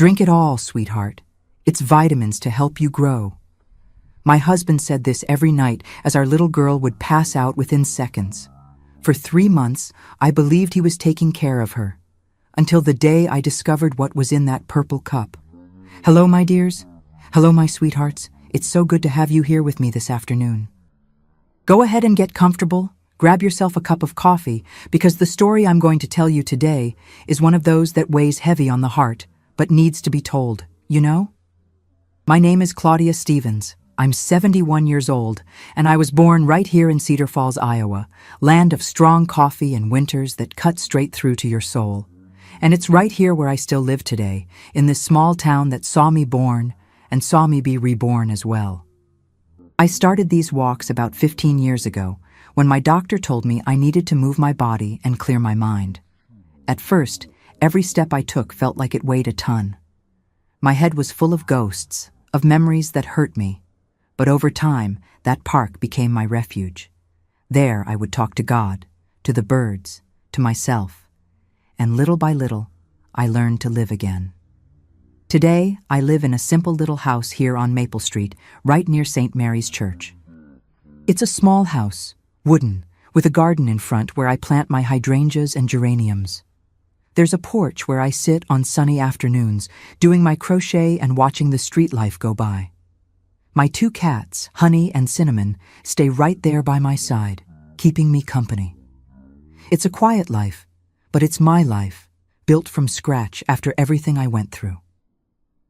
Drink it all, sweetheart. It's vitamins to help you grow. My husband said this every night as our little girl would pass out within seconds. For 3 months, I believed he was taking care of her, until the day I discovered what was in that purple cup. Hello, my dears. Hello, my sweethearts. It's so good to have you here with me this afternoon. Go ahead and get comfortable. Grab yourself a cup of coffee, because the story I'm going to tell you today is one of those that weighs heavy on the heart, but needs to be told, you know? My name is Claudia Stevens. I'm 71 years old, and I was born right here in Cedar Falls, Iowa, land of strong coffee and winters that cut straight through to your soul. And it's right here where I still live today, in this small town that saw me born and saw me be reborn as well. I started these walks about 15 years ago, when my doctor told me I needed to move my body and clear my mind. At first, every step I took felt like it weighed a ton. My head was full of ghosts, of memories that hurt me. But over time, that park became my refuge. There I would talk to God, to the birds, to myself. And little by little, I learned to live again. Today, I live in a simple little house here on Maple Street, right near St. Mary's Church. It's a small house, wooden, with a garden in front where I plant my hydrangeas and geraniums. There's a porch where I sit on sunny afternoons, doing my crochet and watching the street life go by. My 2 cats, Honey and Cinnamon, stay right there by my side, keeping me company. It's a quiet life, but it's my life, built from scratch after everything I went through.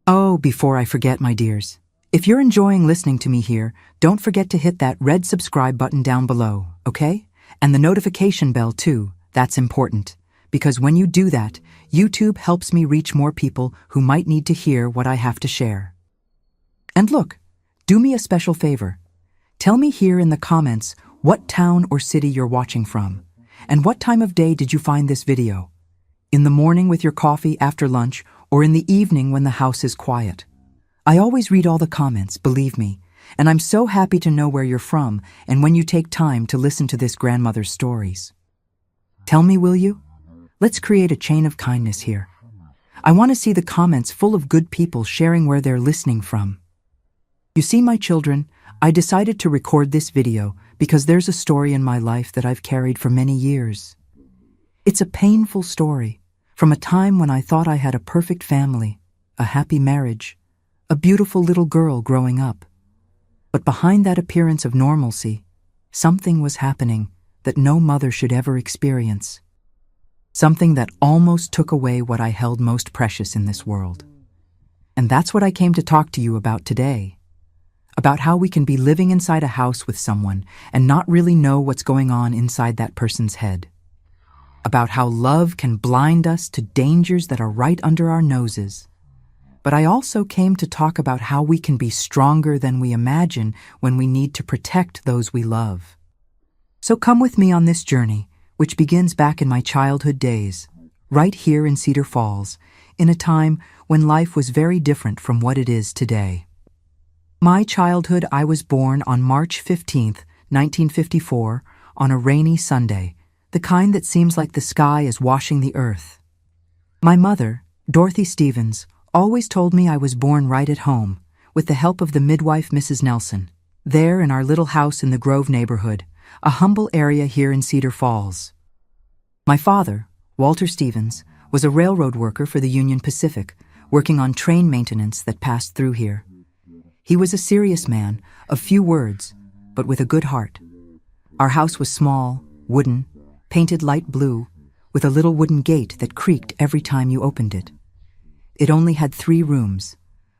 Oh, before I forget, my dears, if you're enjoying listening to me here, don't forget to hit that red subscribe button down below, okay? And the notification bell too, that's important. Because when you do that, YouTube helps me reach more people who might need to hear what I have to share. And look, do me a special favor. Tell me here in the comments what town or city you're watching from, and what time of day did you find this video? In the morning with your coffee after lunch, or in the evening when the house is quiet? I always read all the comments, believe me, and I'm so happy to know where you're from and when you take time to listen to this grandmother's stories. Tell me, will you? Let's create a chain of kindness here. I want to see the comments full of good people sharing where they're listening from. You see, my children, I decided to record this video because there's a story in my life that I've carried for many years. It's a painful story from a time when I thought I had a perfect family, a happy marriage, a beautiful little girl growing up. But behind that appearance of normalcy, something was happening that no mother should ever experience. Something that almost took away what I held most precious in this world. And that's what I came to talk to you about today. About how we can be living inside a house with someone and not really know what's going on inside that person's head. About how love can blind us to dangers that are right under our noses. But I also came to talk about how we can be stronger than we imagine when we need to protect those we love. So come with me on this journey, which begins back in my childhood days, right here in Cedar Falls, in a time when life was very different from what it is today. My childhood, I was born on March 15th, 1954, on a rainy Sunday, the kind that seems like the sky is washing the earth. My mother, Dorothy Stevens, always told me I was born right at home, with the help of the midwife Mrs. Nelson, there in our little house in the Grove neighborhood, a humble area here in Cedar Falls. My father, Walter Stevens, was a railroad worker for the Union Pacific, working on train maintenance that passed through here. He was a serious man, of few words, but with a good heart. Our house was small, wooden, painted light blue, with a little wooden gate that creaked every time you opened it. It only had 3 rooms,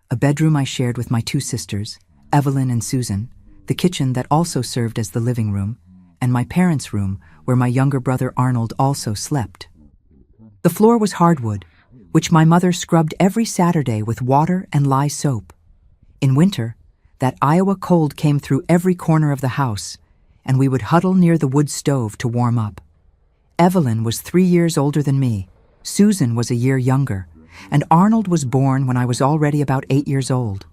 a bedroom I shared with my 2 sisters, Evelyn and Susan, the kitchen that also served as the living room, and my parents' room where my younger brother Arnold also slept. The floor was hardwood, which my mother scrubbed every Saturday with water and lye soap. In winter, that Iowa cold came through every corner of the house, and we would huddle near the wood stove to warm up. Evelyn was 3 years older than me, Susan was a year younger, and Arnold was born when I was already about 8 years old.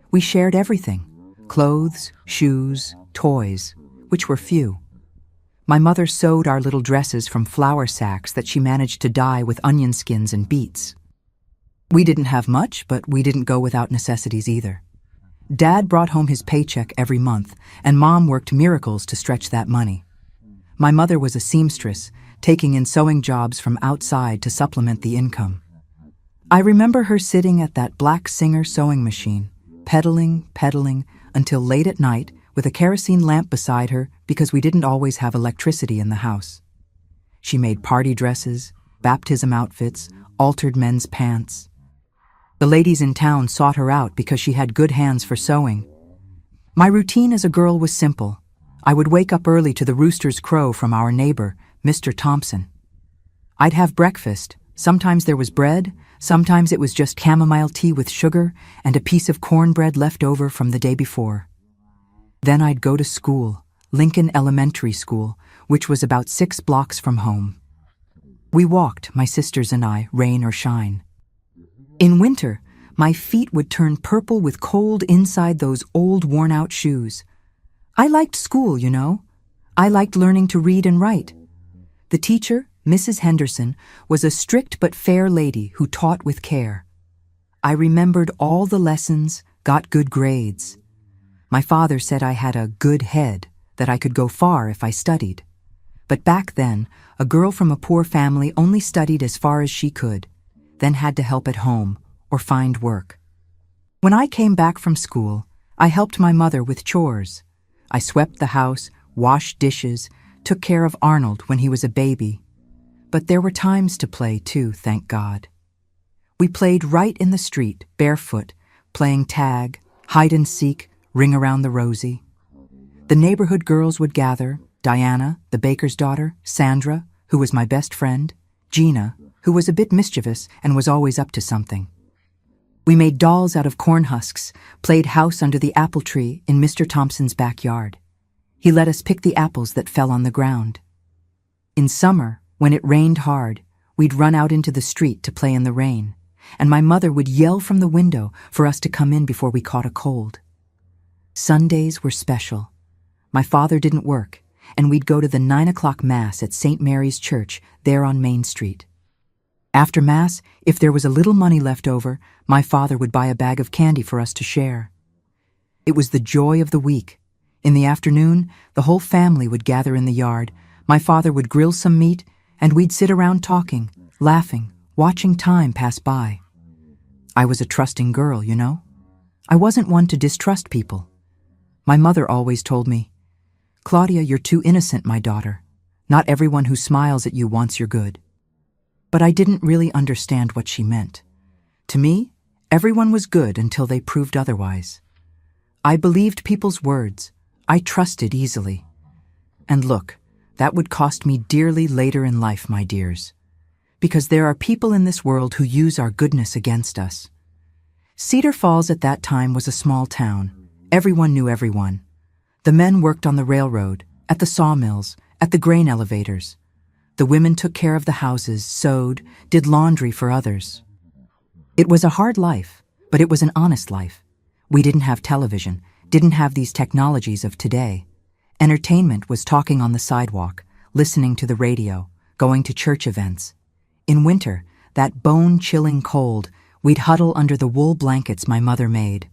We shared everything, clothes, shoes, toys, which were few. My mother sewed our little dresses from flour sacks that she managed to dye with onion skins and beets. We didn't have much, but we didn't go without necessities either. Dad brought home his paycheck every month, and Mom worked miracles to stretch that money. My mother was a seamstress, taking in sewing jobs from outside to supplement the income. I remember her sitting at that black Singer sewing machine, pedaling, until late at night with a kerosene lamp beside her because we didn't always have electricity in the house. She made party dresses, baptism outfits, altered men's pants. The ladies in town sought her out because she had good hands for sewing. My routine as a girl was simple. I would wake up early to the rooster's crow from our neighbor, Mr. Thompson. I'd have breakfast. Sometimes there was bread, sometimes it was just chamomile tea with sugar and a piece of cornbread left over from the day before. Then I'd go to school, Lincoln Elementary School, which was about 6 blocks from home. We walked, my sisters and I, rain or shine. In winter, my feet would turn purple with cold inside those old worn-out shoes. I liked school, you know. I liked learning to read and write. The teacher, Mrs. Henderson, was a strict but fair lady who taught with care. I remembered all the lessons, got good grades. My father said I had a good head, that I could go far if I studied. But back then, a girl from a poor family only studied as far as she could, then had to help at home or find work. When I came back from school, I helped my mother with chores. I swept the house, washed dishes, took care of Arnold when he was a baby. But there were times to play too, thank God. We played right in the street, barefoot, playing tag, hide and seek, ring around the rosy. The neighborhood girls would gather, Diana, the baker's daughter, Sandra, who was my best friend, Gina, who was a bit mischievous and was always up to something. We made dolls out of corn husks, played house under the apple tree in Mr. Thompson's backyard. He let us pick the apples that fell on the ground. In summer, when it rained hard, we'd run out into the street to play in the rain, and my mother would yell from the window for us to come in before we caught a cold. Sundays were special. My father didn't work, and we'd go to the 9 o'clock Mass at St. Mary's Church, there on Main Street. After Mass, if there was a little money left over, my father would buy a bag of candy for us to share. It was the joy of the week. In the afternoon, the whole family would gather in the yard. My father would grill some meat, and we'd sit around talking, laughing, watching time pass by. I was a trusting girl, you know. I wasn't one to distrust people. My mother always told me, "Claudia, you're too innocent, my daughter. Not everyone who smiles at you wants your good." But I didn't really understand what she meant. To me, everyone was good until they proved otherwise. I believed people's words. I trusted easily. And look, that would cost me dearly later in life, my dears. Because there are people in this world who use our goodness against us. Cedar Falls at that time was a small town. Everyone knew everyone. The men worked on the railroad, at the sawmills, at the grain elevators. The women took care of the houses, sewed, did laundry for others. It was a hard life, but it was an honest life. We didn't have television, didn't have these technologies of today. Entertainment was talking on the sidewalk, listening to the radio, going to church events. In winter, that bone-chilling cold, we'd huddle under the wool blankets my mother made.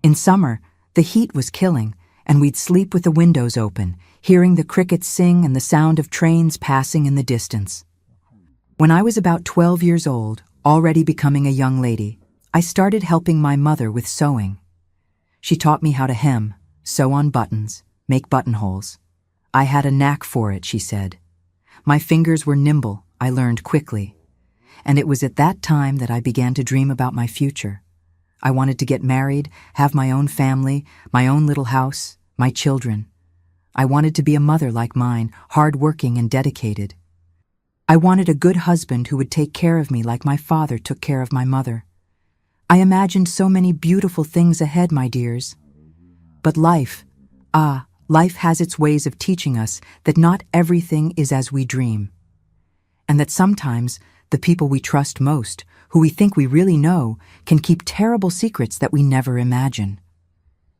In summer, the heat was killing, and we'd sleep with the windows open, hearing the crickets sing and the sound of trains passing in the distance. When I was about 12 years old, already becoming a young lady, I started helping my mother with sewing. She taught me how to hem, sew on buttons, make buttonholes. I had a knack for it, she said. My fingers were nimble, I learned quickly. And it was at that time that I began to dream about my future. I wanted to get married, have my own family, my own little house, my children. I wanted to be a mother like mine, hard-working and dedicated. I wanted a good husband who would take care of me like my father took care of my mother. I imagined so many beautiful things ahead, my dears. But life has its ways of teaching us that not everything is as we dream. And that sometimes the people we trust most, who we think we really know, can keep terrible secrets that we never imagine.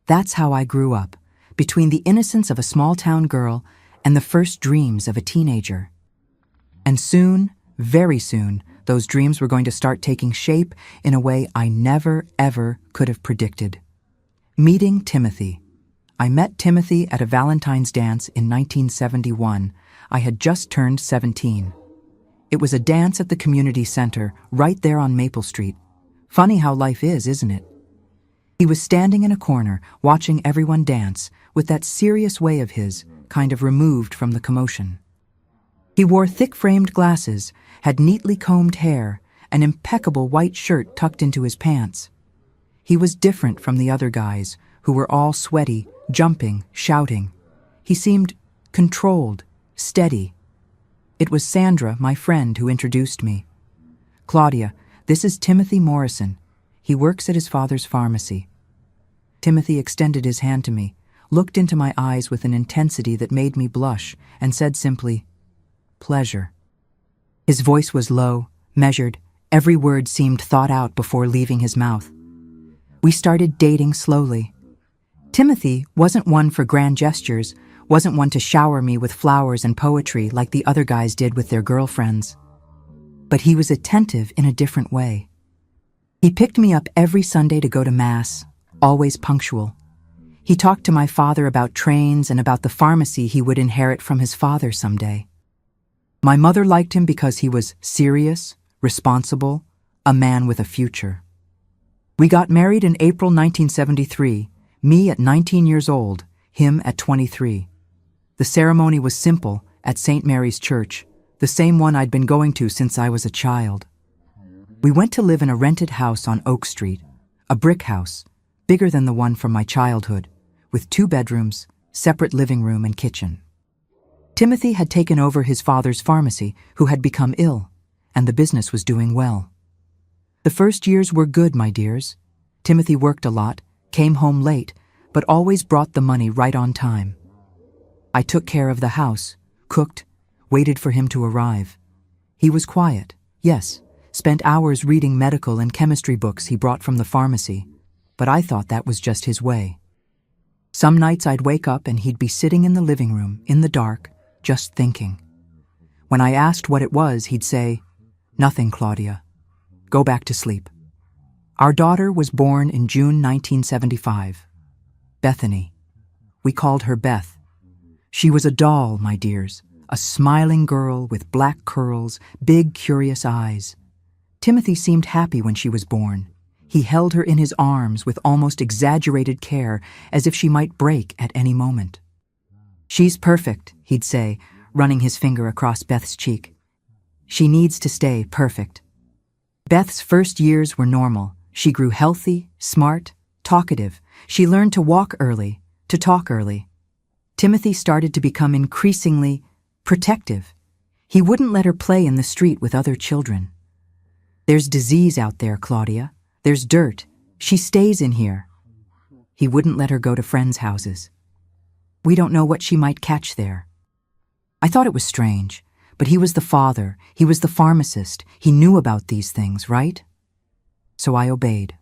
That's how I grew up, between the innocence of a small-town girl and the first dreams of a teenager. And soon, very soon, Those dreams were going to start taking shape in a way I never, ever could have predicted. Meeting Timothy. I met Timothy at a Valentine's dance in 1971. I had just turned 17. It was a dance at the community center, right there on Maple Street. Funny how life is, isn't it? He was standing in a corner, watching everyone dance, with that serious way of his, kind of removed from the commotion. He wore thick-framed glasses, had neatly combed hair, an impeccable white shirt tucked into his pants. He was different from the other guys, who were all sweaty, jumping, shouting. He seemed controlled, steady. It was Sandra, my friend, who introduced me. "Claudia, this is Timothy Morrison. He works at his father's pharmacy." Timothy extended his hand to me, looked into my eyes with an intensity that made me blush, and said simply, "Pleasure." His voice was low, measured. Every word seemed thought out before leaving his mouth. We started dating slowly. Timothy wasn't one for grand gestures, wasn't one to shower me with flowers and poetry like the other guys did with their girlfriends. But he was attentive in a different way. He picked me up every Sunday to go to Mass, always punctual. He talked to my father about trains and about the pharmacy he would inherit from his father someday. My mother liked him because he was serious, responsible, a man with a future. We got married in April 1973, me at 19 years old, him at 23. The ceremony was simple, at St. Mary's Church, the same one I'd been going to since I was a child. We went to live in a rented house on Oak Street, a brick house, bigger than the one from my childhood, with 2 bedrooms, separate living room and kitchen. Timothy had taken over his father's pharmacy, who had become ill, and the business was doing well. The first years were good, my dears. Timothy worked a lot, came home late, but always brought the money right on time. I took care of the house, cooked, waited for him to arrive. He was quiet, yes, spent hours reading medical and chemistry books he brought from the pharmacy, but I thought that was just his way. Some nights I'd wake up and he'd be sitting in the living room, in the dark, just thinking. When I asked what it was, he'd say, "Nothing, Claudia. Go back to sleep." Our daughter was born in June 1975. Bethany. We called her Beth. She was a doll, my dears, a smiling girl with black curls, big, curious eyes. Timothy seemed happy when she was born. He held her in his arms with almost exaggerated care, as if she might break at any moment. "She's perfect," he'd say, running his finger across Beth's cheek. "She needs to stay perfect." Beth's first years were normal. She grew healthy, smart, talkative. She learned to walk early, to talk early. Timothy started to become increasingly protective. He wouldn't let her play in the street with other children. "There's disease out there, Claudia. There's dirt. She stays in here." He wouldn't let her go to friends' houses. "We don't know what she might catch there." I thought it was strange, but he was the father, he was the pharmacist, he knew about these things, right? So I obeyed.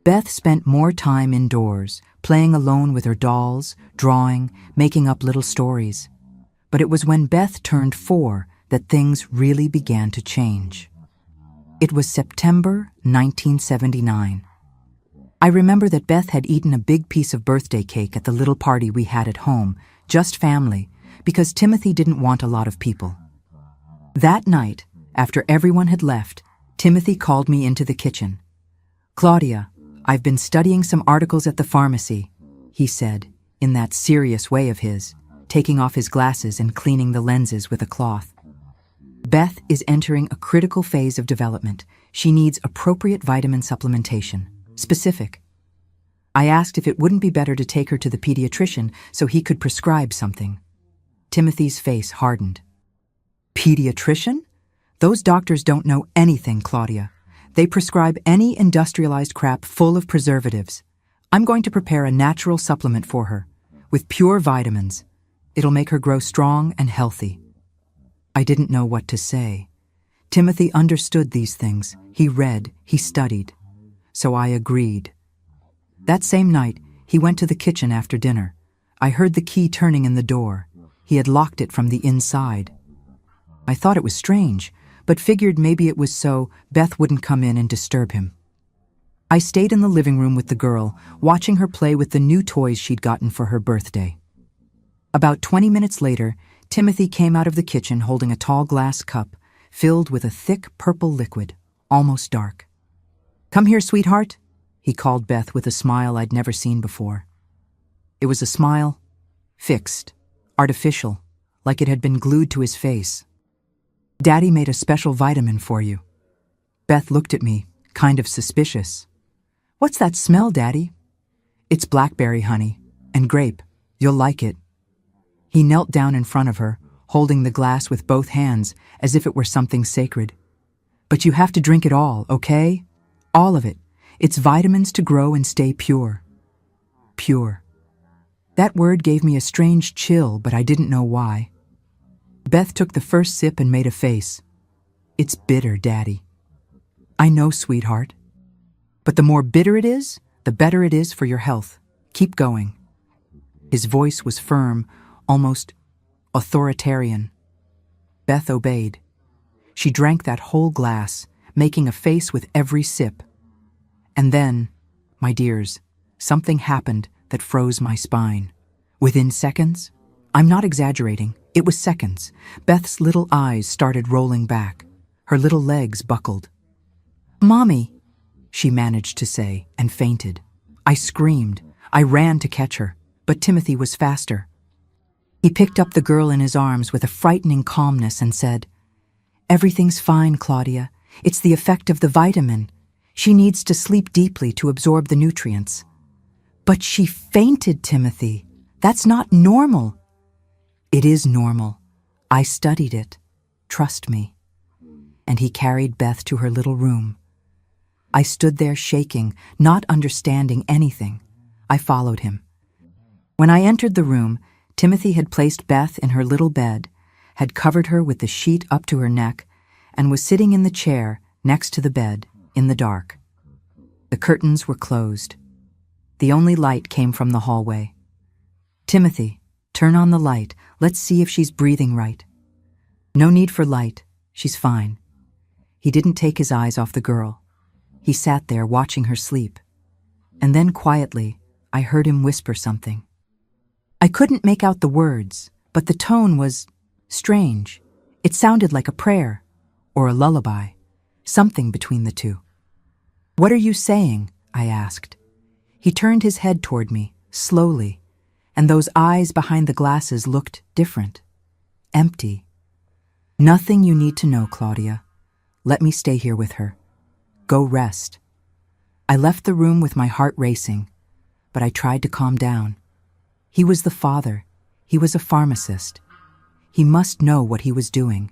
Beth spent more time indoors, playing alone with her dolls, drawing, making up little stories. But it was when Beth turned 4 that things really began to change. It was September 1979. I remember that Beth had eaten a big piece of birthday cake at the little party we had at home, just family, because Timothy didn't want a lot of people. That night, after everyone had left, Timothy called me into the kitchen. "Claudia, I've been studying some articles at the pharmacy," he said, in that serious way of his, taking off his glasses and cleaning the lenses with a cloth. "Beth is entering a critical phase of development. She needs appropriate vitamin supplementation. Specific." I asked if it wouldn't be better to take her to the pediatrician so he could prescribe something. Timothy's face hardened. "Pediatrician? Those doctors don't know anything, Claudia. They prescribe any industrialized crap full of preservatives. I'm going to prepare a natural supplement for her, with pure vitamins. It'll make her grow strong and healthy." I didn't know what to say. Timothy understood these things. He read, he studied. So I agreed. That same night, he went to the kitchen after dinner. I heard the key turning in the door. He had locked it from the inside. I thought it was strange, but figured maybe it was so Beth wouldn't come in and disturb him. I stayed in the living room with the girl, watching her play with the new toys she'd gotten for her birthday. About 20 minutes later, Timothy came out of the kitchen holding a tall glass cup filled with a thick purple liquid, almost dark. "Come here, sweetheart," he called Beth with a smile I'd never seen before. It was a smile, fixed, artificial, like it had been glued to his face. "Daddy made a special vitamin for you." Beth looked at me, kind of suspicious. "What's that smell, Daddy?" "It's blackberry, honey, and grape. You'll like it." He knelt down in front of her, holding the glass with both hands as if it were something sacred. "But you have to drink it all, okay? All of it. It's vitamins to grow and stay pure." Pure. That word gave me a strange chill, but I didn't know why. Beth took the first sip and made a face. "It's bitter, Daddy." "I know, sweetheart. But the more bitter it is, the better it is for your health. Keep going." His voice was firm, almost authoritarian. Beth obeyed. She drank that whole glass, making a face with every sip. And then, my dears, something happened that froze my spine. Within seconds, I'm not exaggerating, it was seconds, Beth's little eyes started rolling back. Her little legs buckled. "Mommy," she managed to say, and fainted. I screamed. I ran to catch her, but Timothy was faster. He picked up the girl in his arms with a frightening calmness and said, "Everything's fine, Claudia. It's the effect of the vitamin. She needs to sleep deeply to absorb the nutrients." "But she fainted, Timothy. That's not normal." "It is normal. I studied it. Trust me." And he carried Beth to her little room. I stood there shaking, not understanding anything. I followed him. When I entered the room, Timothy had placed Beth in her little bed, had covered her with the sheet up to her neck, and was sitting in the chair next to the bed, in the dark. The curtains were closed. The only light came from the hallway. "Timothy, turn on the light. Let's see if she's breathing right." "No need for light. She's fine." He didn't take his eyes off the girl. He sat there watching her sleep. And then quietly, I heard him whisper something. I couldn't make out the words, but the tone was strange. It sounded like a prayer, or a lullaby, something between the two. "What are you saying?" I asked. He turned his head toward me, slowly, and those eyes behind the glasses looked different, empty. "Nothing you need to know, Claudia. Let me stay here with her. Go rest." I left the room with my heart racing, but I tried to calm down. He was the father. He was a pharmacist. He must know what he was doing.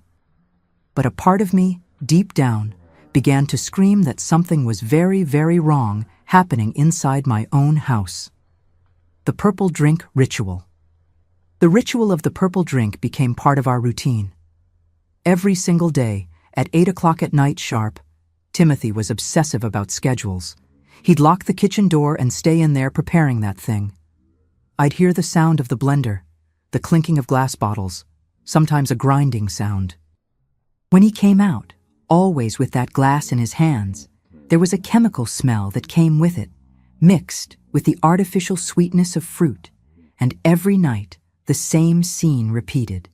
But a part of me, deep down, began to scream that something was very, very wrong happening inside my own house. The purple drink ritual. The ritual of the purple drink became part of our routine. Every single day, at 8 o'clock at night sharp, Timothy was obsessive about schedules. He'd lock the kitchen door and stay in there preparing that thing. I'd hear the sound of the blender, the clinking of glass bottles, sometimes a grinding sound. When he came out, always with that glass in his hands, there was a chemical smell that came with it, mixed with the artificial sweetness of fruit, and every night the same scene repeated.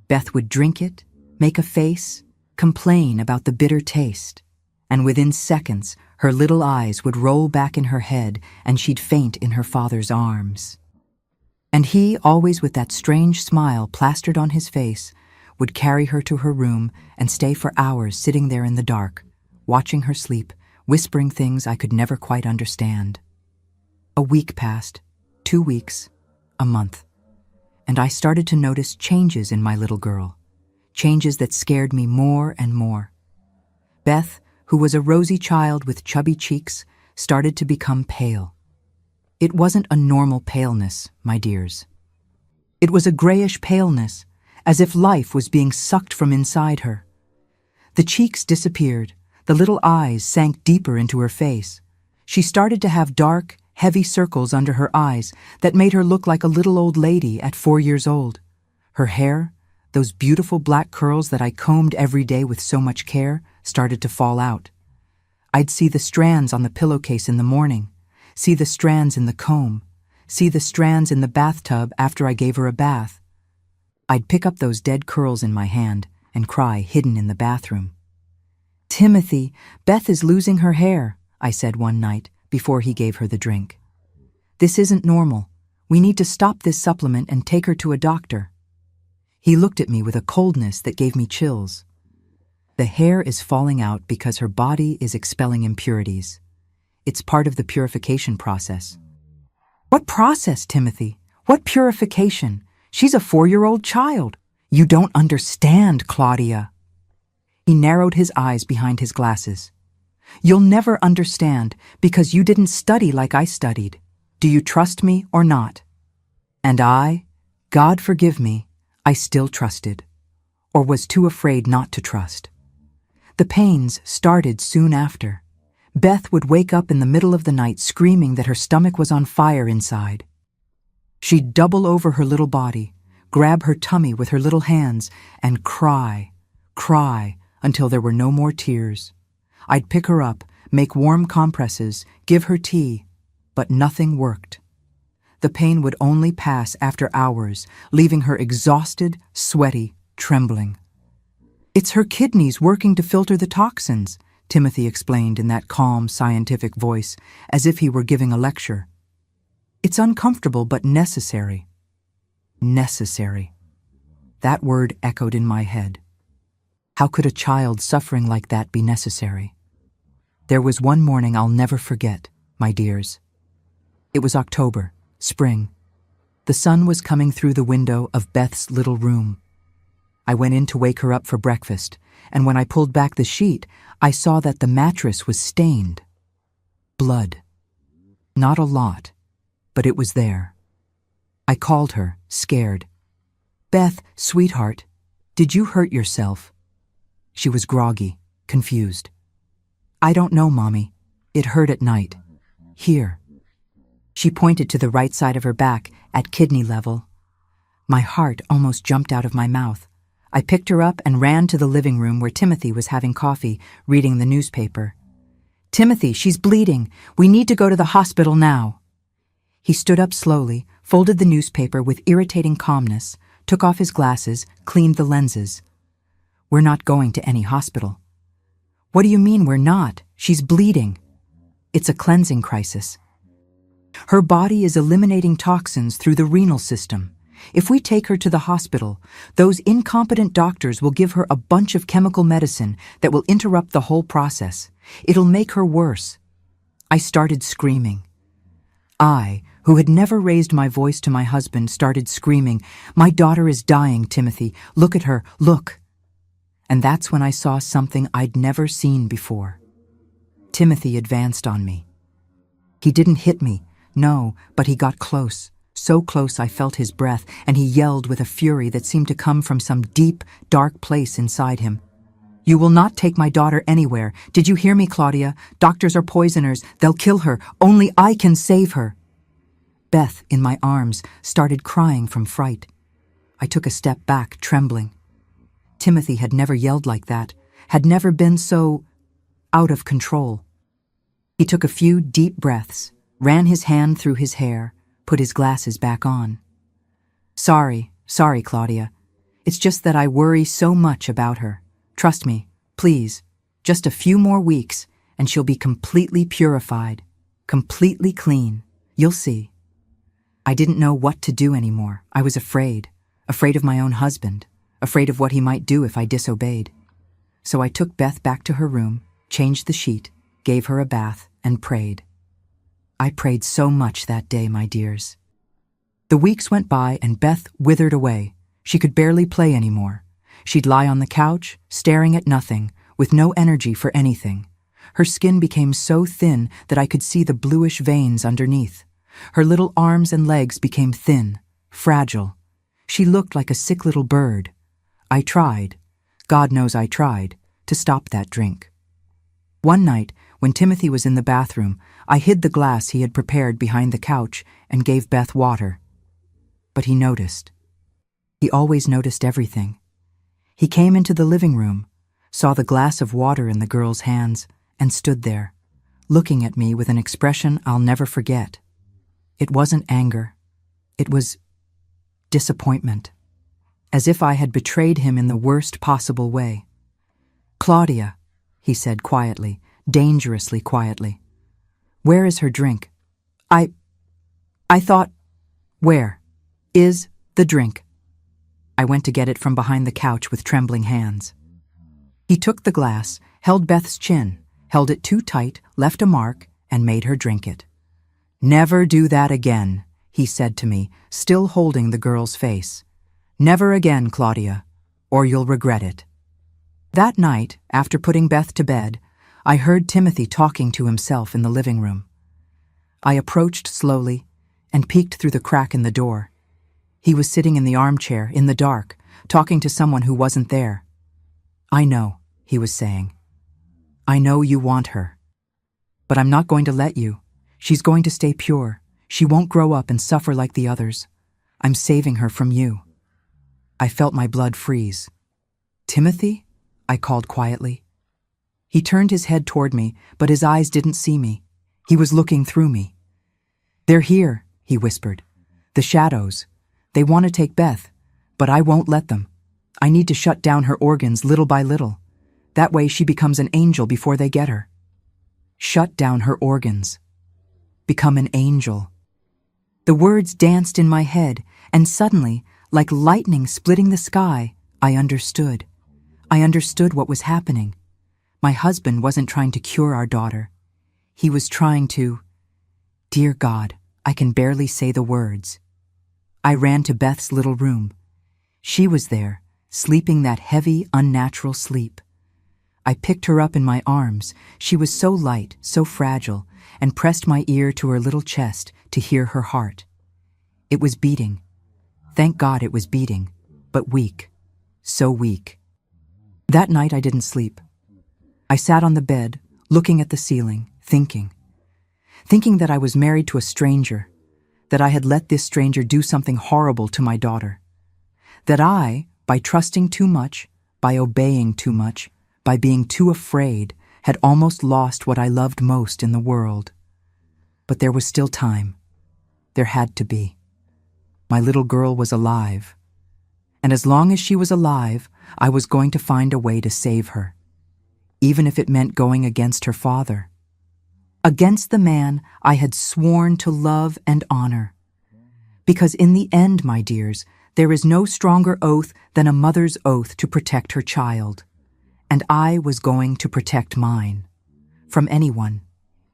Beth would drink it, make a face, complain about the bitter taste, and within seconds her little eyes would roll back in her head and she'd faint in her father's arms. And he, always with that strange smile plastered on his face, would carry her to her room and stay for hours sitting there in the dark, watching her sleep, whispering things I could never quite understand. A week passed, 2 weeks, a month, and I started to notice changes in my little girl, changes that scared me more and more. Beth, who was a rosy child with chubby cheeks, started to become pale. It wasn't a normal paleness, my dears. It was a grayish paleness, as if life was being sucked from inside her. The cheeks disappeared, the little eyes sank deeper into her face. She started to have dark, heavy circles under her eyes that made her look like a little old lady at 4 years old. Her hair, Those beautiful black curls that I combed every day with so much care started to fall out. I'd see the strands on the pillowcase in the morning, see the strands in the comb, see the strands in the bathtub after I gave her a bath. I'd pick up those dead curls in my hand and cry hidden in the bathroom. "Timothy, Beth is losing her hair," I said one night before he gave her the drink. "This isn't normal. We need to stop this supplement and take her to a doctor." He looked at me with a coldness that gave me chills. "The hair is falling out because her body is expelling impurities. It's part of the purification process." "What process, Timothy? What purification? She's a 4-year-old child." "You don't understand, Claudia." He narrowed his eyes behind his glasses. "You'll never understand because you didn't study like I studied. Do you trust me or not?" And I, God forgive me, I still trusted, or was too afraid not to trust. The pains started soon after. Beth would wake up in the middle of the night screaming that her stomach was on fire inside. She'd double over her little body, grab her tummy with her little hands, and cry until there were no more tears. I'd pick her up, make warm compresses, give her tea, but nothing worked. The pain would only pass after hours, leaving her exhausted, sweaty, trembling. "It's her kidneys working to filter the toxins," Timothy explained in that calm, scientific voice, as if he were giving a lecture. "It's uncomfortable but necessary." Necessary. That word echoed in my head. How could a child suffering like that be necessary? There was one morning I'll never forget, my dears. It was October, spring. The sun was coming through the window of Beth's little room. I went in to wake her up for breakfast, and when I pulled back the sheet, I saw that the mattress was stained. Blood. Not a lot, but it was there. I called her, scared. "Beth, sweetheart, did you hurt yourself?" She was groggy, confused. "I don't know, Mommy. It hurt at night. Here." She pointed to the right side of her back, at kidney level. My heart almost jumped out of my mouth. I picked her up and ran to the living room where Timothy was having coffee, reading the newspaper. "Timothy, she's bleeding. We need to go to the hospital now." He stood up slowly, folded the newspaper with irritating calmness, took off his glasses, cleaned the lenses. "We're not going to any hospital." "What do you mean we're not? She's bleeding." "It's a cleansing crisis. Her body is eliminating toxins through the renal system. If we take her to the hospital, those incompetent doctors will give her a bunch of chemical medicine that will interrupt the whole process. It'll make her worse." I started screaming. I, who had never raised my voice to my husband, started screaming, "My daughter is dying, Timothy. Look at her, look." And that's when I saw something I'd never seen before. Timothy advanced on me. He didn't hit me, no, but he got close, so close I felt his breath, and he yelled with a fury that seemed to come from some deep, dark place inside him. "You will not take my daughter anywhere. Did you hear me, Claudia? Doctors are poisoners. They'll kill her. Only I can save her." Beth, in my arms, started crying from fright. I took a step back, trembling. Timothy had never yelled like that, had never been so out of control. He took a few deep breaths, ran his hand through his hair, put his glasses back on. Sorry, Claudia. It's just that I worry so much about her. Trust me, please. Just a few more weeks, and she'll be completely purified, completely clean. You'll see." I didn't know what to do anymore. I was afraid of my own husband, afraid of what he might do if I disobeyed. So I took Beth back to her room, changed the sheet, gave her a bath, and prayed. I prayed so much that day, my dears. The weeks went by and Beth withered away. She could barely play anymore. She'd lie on the couch, staring at nothing, with no energy for anything. Her skin became so thin that I could see the bluish veins underneath. Her little arms and legs became thin, fragile. She looked like a sick little bird. I tried, God knows I tried, to stop that drink. One night, when Timothy was in the bathroom, I hid the glass he had prepared behind the couch and gave Beth water. But he noticed. He always noticed everything. He came into the living room, saw the glass of water in the girl's hands, and stood there, looking at me with an expression I'll never forget. It wasn't anger. It was disappointment, as if I had betrayed him in the worst possible way. "Claudia," he said quietly, dangerously quietly. "Where is her drink?" I thought, where is the drink? I went to get it from behind the couch with trembling hands. He took the glass, held Beth's chin, held it too tight, left a mark, and made her drink it. "Never do that again," he said to me, still holding the girl's face. "Never again, Claudia, or you'll regret it." That night, after putting Beth to bed, I heard Timothy talking to himself in the living room. I approached slowly and peeked through the crack in the door. He was sitting in the armchair, in the dark, talking to someone who wasn't there. "I know," he was saying. "I know you want her. But I'm not going to let you. She's going to stay pure. She won't grow up and suffer like the others. I'm saving her from you." I felt my blood freeze. "Timothy?" I called quietly. He turned his head toward me, but his eyes didn't see me. He was looking through me. "They're here," he whispered. "The shadows. They want to take Beth, but I won't let them. I need to shut down her organs little by little. That way she becomes an angel before they get her." Shut down her organs. Become an angel. The words danced in my head, and suddenly, like lightning splitting the sky, I understood. I understood what was happening. My husband wasn't trying to cure our daughter. He was trying to... Dear God, I can barely say the words. I ran to Beth's little room. She was there, sleeping that heavy, unnatural sleep. I picked her up in my arms. She was so light, so fragile, and pressed my ear to her little chest to hear her heart. It was beating. Thank God it was beating, but weak. So weak. That night I didn't sleep. I sat on the bed, looking at the ceiling, thinking that I was married to a stranger, that I had let this stranger do something horrible to my daughter, that I, by trusting too much, by obeying too much, by being too afraid, had almost lost what I loved most in the world. But there was still time. There had to be. My little girl was alive. And as long as she was alive, I was going to find a way to save her, even if it meant going against her father. Against the man I had sworn to love and honor. Because in the end, my dears, there is no stronger oath than a mother's oath to protect her child. And I was going to protect mine. From anyone,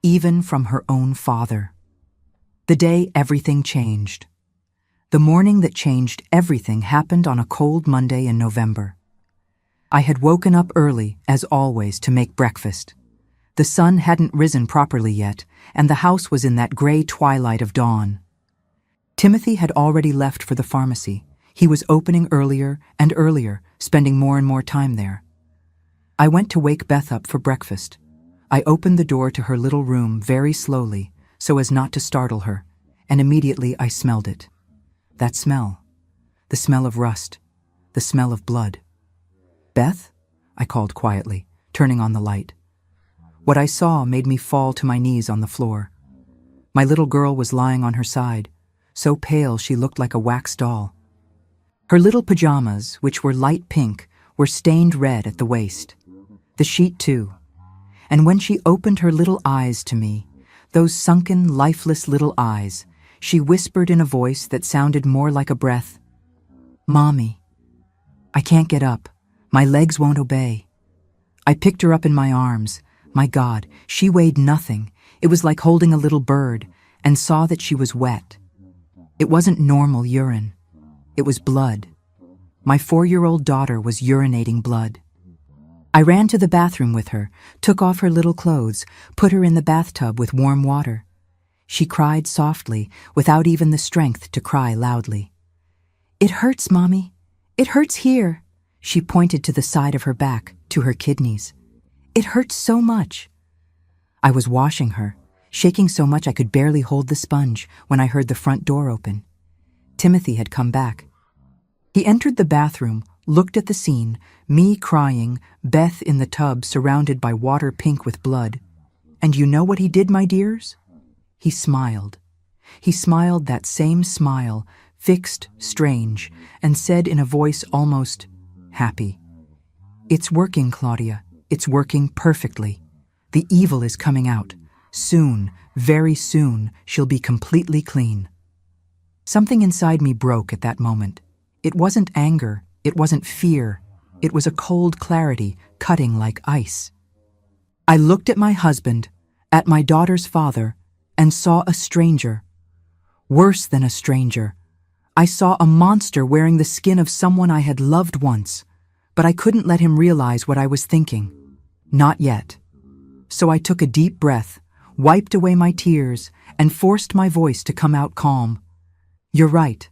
even from her own father. The day everything changed. The morning that changed everything happened on a cold Monday in November. I had woken up early, as always, to make breakfast. The sun hadn't risen properly yet, and the house was in that gray twilight of dawn. Timothy had already left for the pharmacy. He was opening earlier and earlier, spending more and more time there. I went to wake Beth up for breakfast. I opened the door to her little room very slowly, so as not to startle her, and immediately I smelled it. That smell. The smell of rust. The smell of blood. "Beth?" I called quietly, turning on the light. What I saw made me fall to my knees on the floor. My little girl was lying on her side, so pale she looked like a wax doll. Her little pajamas, which were light pink, were stained red at the waist. The sheet too. And when she opened her little eyes to me, those sunken, lifeless little eyes, she whispered in a voice that sounded more like a breath, "Mommy, I can't get up. My legs won't obey." I picked her up in my arms. My God, she weighed nothing. It was like holding a little bird, and saw that she was wet. It wasn't normal urine. It was blood. My 4-year-old daughter was urinating blood. I ran to the bathroom with her, took off her little clothes, put her in the bathtub with warm water. She cried softly, without even the strength to cry loudly. "It hurts, Mommy. It hurts here." She pointed to the side of her back, to her kidneys. "It hurts so much." I was washing her, shaking so much I could barely hold the sponge when I heard the front door open. Timothy had come back. He entered the bathroom, looked at the scene, me crying, Beth in the tub surrounded by water pink with blood. And you know what he did, my dears? He smiled. He smiled that same smile, fixed, strange, and said in a voice almost happy, "It's working, Claudia. It's working perfectly. The evil is coming out. Soon, very soon, she'll be completely clean." Something inside me broke at that moment. It wasn't anger, it wasn't fear. It was a cold clarity, cutting like ice. I looked at my husband, at my daughter's father, and saw a stranger. Worse than a stranger. I saw a monster wearing the skin of someone I had loved once, but I couldn't let him realize what I was thinking. Not yet. So I took a deep breath, wiped away my tears, and forced my voice to come out calm. "You're right.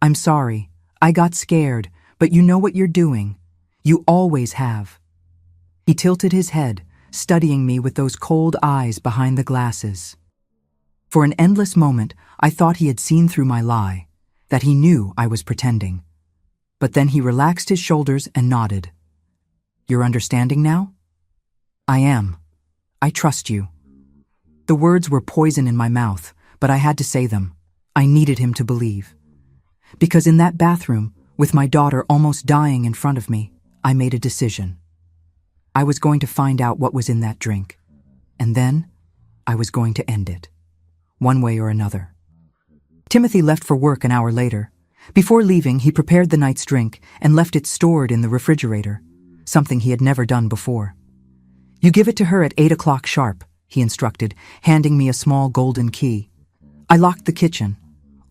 I'm sorry. I got scared, but you know what you're doing. You always have." He tilted his head, studying me with those cold eyes behind the glasses. For an endless moment, I thought he had seen through my lie, that he knew I was pretending. But then he relaxed his shoulders and nodded. "You're understanding now?" "I am. I trust you." The words were poison in my mouth, but I had to say them. I needed him to believe. Because in that bathroom, with my daughter almost dying in front of me, I made a decision. I was going to find out what was in that drink, and then I was going to end it, one way or another. Timothy left for work an hour later. Before leaving, he prepared the night's drink and left it stored in the refrigerator, something he had never done before. "You give it to her at 8 o'clock sharp," he instructed, handing me a small golden key. I locked the kitchen.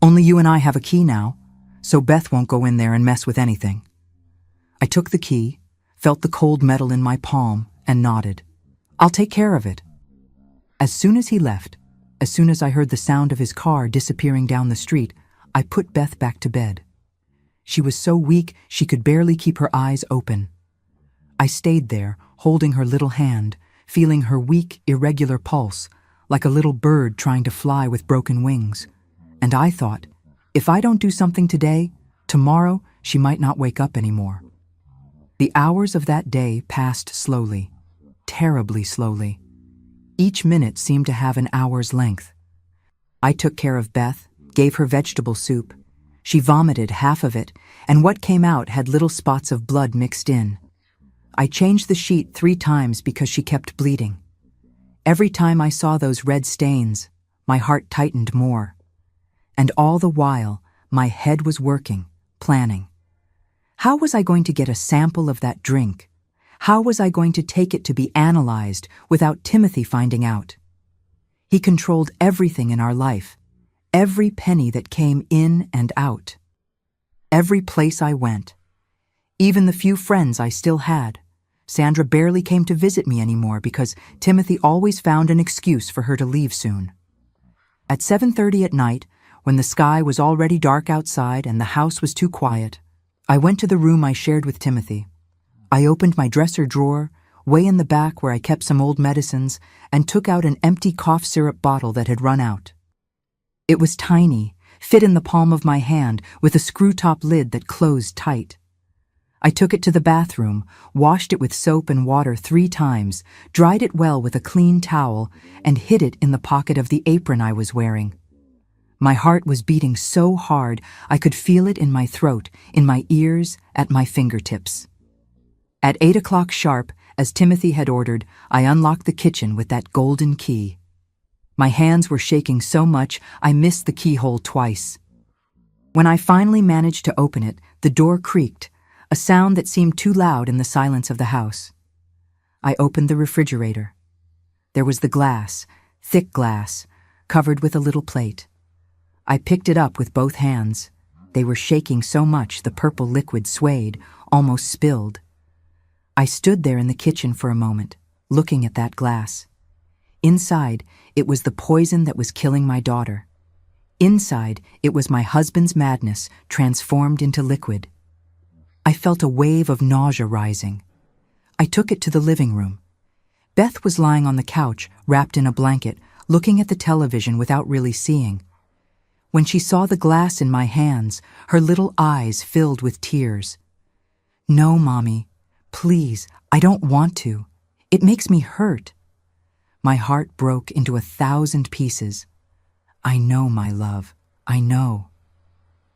Only you and I have a key now, so Beth won't go in there and mess with anything. I took the key, felt the cold metal in my palm, and nodded. "I'll take care of it." As soon as he left, as soon as I heard the sound of his car disappearing down the street, I put Beth back to bed. She was so weak she could barely keep her eyes open. I stayed there, holding her little hand, feeling her weak, irregular pulse, like a little bird trying to fly with broken wings. And I thought, if I don't do something today, tomorrow she might not wake up anymore. The hours of that day passed slowly, terribly slowly. Each minute seemed to have an hour's length. I took care of Beth, gave her vegetable soup. She vomited half of it, and what came out had little spots of blood mixed in. I changed the sheet 3 times because she kept bleeding. Every time I saw those red stains, my heart tightened more. And all the while, my head was working, planning. How was I going to get a sample of that drink? How was I going to take it to be analyzed without Timothy finding out? He controlled everything in our life, every penny that came in and out. Every place I went. Even the few friends I still had. Sandra barely came to visit me anymore because Timothy always found an excuse for her to leave soon. At 7:30 at night, when the sky was already dark outside and the house was too quiet, I went to the room I shared with Timothy. I opened my dresser drawer, way in the back where I kept some old medicines, and took out an empty cough syrup bottle that had run out. It was tiny, fit in the palm of my hand with a screw-top lid that closed tight. I took it to the bathroom, washed it with soap and water 3 times, dried it well with a clean towel, and hid it in the pocket of the apron I was wearing. My heart was beating so hard I could feel it in my throat, in my ears, at my fingertips. At 8 o'clock sharp, as Timothy had ordered, I unlocked the kitchen with that golden key. My hands were shaking so much I missed the keyhole twice. When I finally managed to open it, the door creaked, a sound that seemed too loud in the silence of the house. I opened the refrigerator. There was the glass, thick glass, covered with a little plate. I picked it up with both hands. They were shaking so much the purple liquid swayed, almost spilled. I stood there in the kitchen for a moment, looking at that glass. Inside, it was the poison that was killing my daughter. Inside, it was my husband's madness transformed into liquid. I felt a wave of nausea rising. I took it to the living room. Beth was lying on the couch, wrapped in a blanket, looking at the television without really seeing. When she saw the glass in my hands, her little eyes filled with tears. "No, Mommy, please, I don't want to. It makes me hurt." My heart broke into 1,000 pieces. "I know, my love, I know."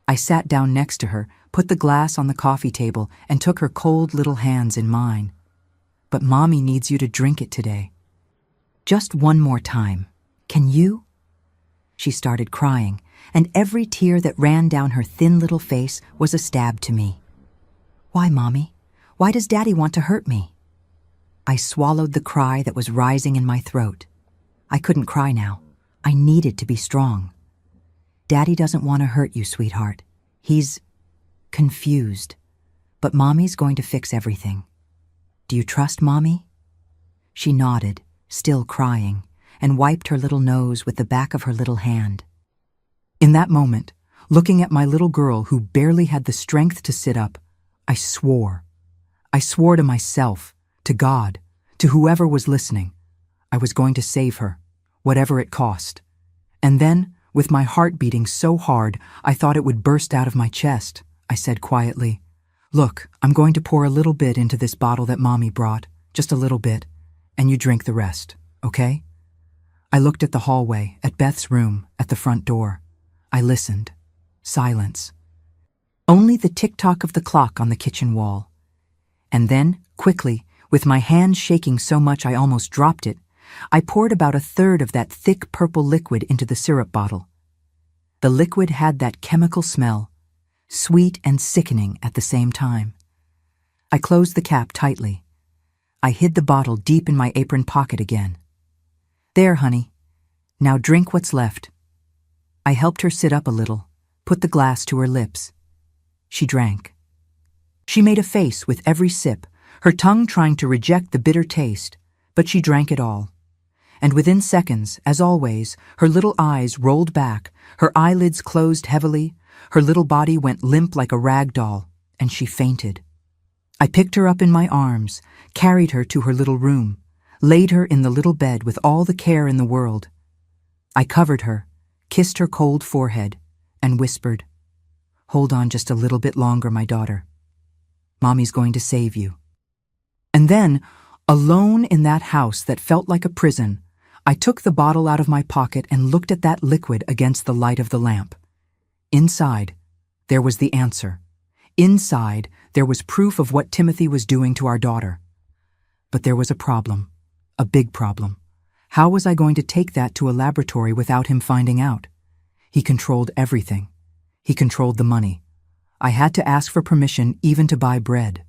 I sat down next to her, put the glass on the coffee table, and took her cold little hands in mine. "But Mommy needs you to drink it today. Just one more time. Can you?" She started crying, and every tear that ran down her thin little face was a stab to me. "Why, Mommy? Why does Daddy want to hurt me?" I swallowed the cry that was rising in my throat. I couldn't cry now. I needed to be strong. "Daddy doesn't want to hurt you, sweetheart. He's confused. But Mommy's going to fix everything. Do you trust Mommy?" She nodded, still crying, and wiped her little nose with the back of her little hand. In that moment, looking at my little girl who barely had the strength to sit up, I swore. I swore to myself, to God, to whoever was listening. I was going to save her, whatever it cost. And then, with my heart beating so hard I thought it would burst out of my chest, I said quietly, "Look, I'm going to pour a little bit into this bottle that Mommy brought, just a little bit, and you drink the rest, okay?" I looked at the hallway, at Beth's room, at the front door. I listened. Silence. Only the tick-tock of the clock on the kitchen wall. And then, quickly, with my hands shaking so much I almost dropped it, I poured about 1/3 of that thick purple liquid into the syrup bottle. The liquid had that chemical smell, sweet and sickening at the same time. I closed the cap tightly. I hid the bottle deep in my apron pocket again. "There, honey. Now drink what's left." I helped her sit up a little, put the glass to her lips. She drank. She made a face with every sip, her tongue trying to reject the bitter taste, but she drank it all. And within seconds, as always, her little eyes rolled back, her eyelids closed heavily, her little body went limp like a rag doll, and she fainted. I picked her up in my arms, carried her to her little room, laid her in the little bed with all the care in the world. I covered her, kissed her cold forehead, and whispered, "Hold on just a little bit longer, my daughter. Mommy's going to save you." And then, alone in that house that felt like a prison, I took the bottle out of my pocket and looked at that liquid against the light of the lamp. Inside, there was the answer. Inside, there was proof of what Timothy was doing to our daughter. But there was a problem, a big problem. How was I going to take that to a laboratory without him finding out? He controlled everything. He controlled the money. I had to ask for permission even to buy bread.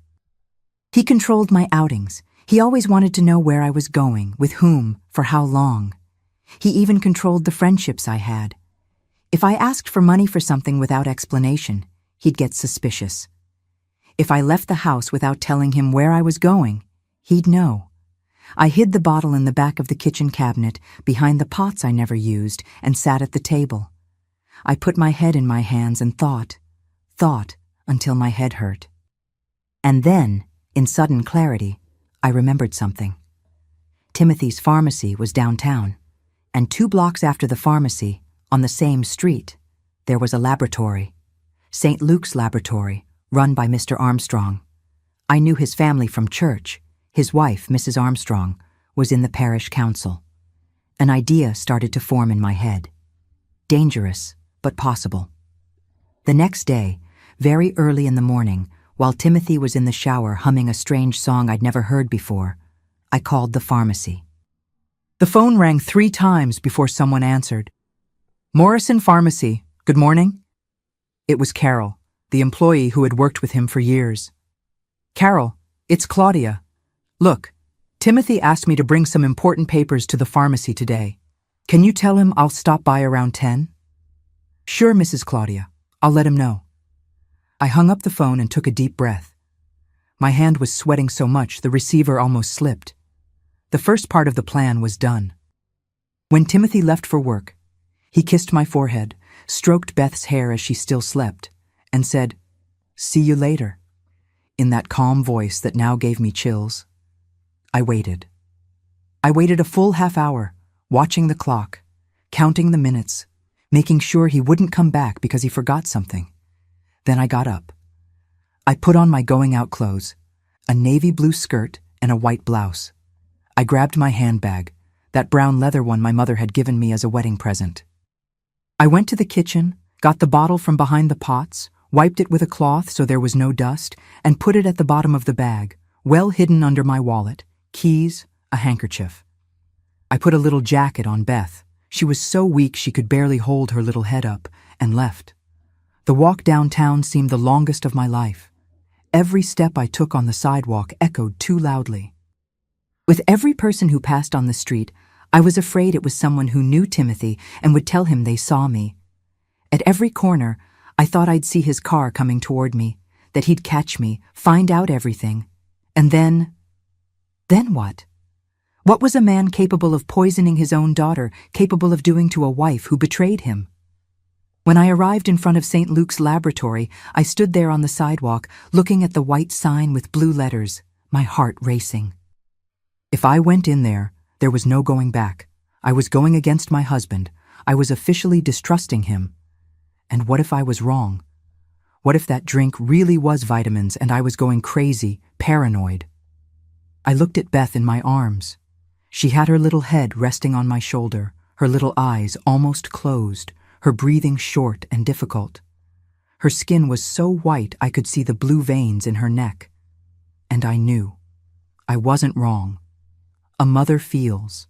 He controlled my outings. He always wanted to know where I was going, with whom, for how long. He even controlled the friendships I had. If I asked for money for something without explanation, he'd get suspicious. If I left the house without telling him where I was going, he'd know. I hid the bottle in the back of the kitchen cabinet, behind the pots I never used, and sat at the table. I put my head in my hands and thought until my head hurt. And then, in sudden clarity, I remembered something. Timothy's pharmacy was downtown, and 2 blocks after the pharmacy, on the same street, there was a laboratory, St. Luke's Laboratory, run by Mr. Armstrong. I knew his family from church. His wife, Mrs. Armstrong, was in the parish council. An idea started to form in my head. Dangerous, but possible. The next day, very early in the morning, while Timothy was in the shower humming a strange song I'd never heard before, I called the pharmacy. The phone rang 3 times before someone answered. "Morrison Pharmacy, good morning." It was Carol, the employee who had worked with him for years. "Carol, it's Claudia. Look, Timothy asked me to bring some important papers to the pharmacy today. Can you tell him I'll stop by around 10? "Sure, Mrs. Claudia. I'll let him know." I hung up the phone and took a deep breath. My hand was sweating so much the receiver almost slipped. The first part of the plan was done. When Timothy left for work, he kissed my forehead, stroked Beth's hair as she still slept, and said, "See you later," in that calm voice that now gave me chills. I waited. I waited a full half hour, watching the clock, counting the minutes, making sure he wouldn't come back because he forgot something. Then I got up. I put on my going-out clothes, a navy blue skirt and a white blouse. I grabbed my handbag, that brown leather one my mother had given me as a wedding present. I went to the kitchen, got the bottle from behind the pots, wiped it with a cloth so there was no dust, and put it at the bottom of the bag, well hidden under my wallet, keys, a handkerchief. I put a little jacket on Beth. She was so weak she could barely hold her little head up, and left. The walk downtown seemed the longest of my life. Every step I took on the sidewalk echoed too loudly. With every person who passed on the street, I was afraid it was someone who knew Timothy and would tell him they saw me. At every corner, I thought I'd see his car coming toward me, that he'd catch me, find out everything. And then what? What was a man capable of poisoning his own daughter, capable of doing to a wife who betrayed him? When I arrived in front of St. Luke's laboratory, I stood there on the sidewalk, looking at the white sign with blue letters, my heart racing. If I went in there was no going back. I was going against my husband. I was officially distrusting him. And what if I was wrong? What if that drink really was vitamins and I was going crazy, paranoid? I looked at Beth in my arms. She had her little head resting on my shoulder, her little eyes almost closed, her breathing short and difficult. Her skin was so white I could see the blue veins in her neck. And I knew. I wasn't wrong. A mother feels.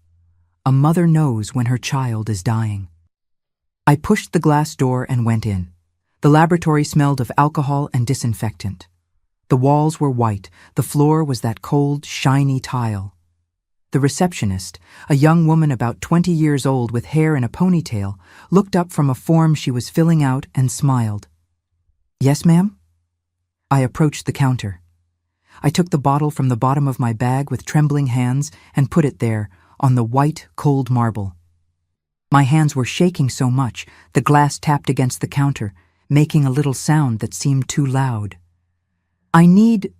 A mother knows when her child is dying. I pushed the glass door and went in. The laboratory smelled of alcohol and disinfectant. The walls were white, the floor was that cold, shiny tile. The receptionist, a young woman about 20 years old with hair in a ponytail, looked up from a form she was filling out and smiled. "Yes, ma'am?" I approached the counter. I took the bottle from the bottom of my bag with trembling hands and put it there, on the white, cold marble. My hands were shaking so much, the glass tapped against the counter, making a little sound that seemed too loud. I need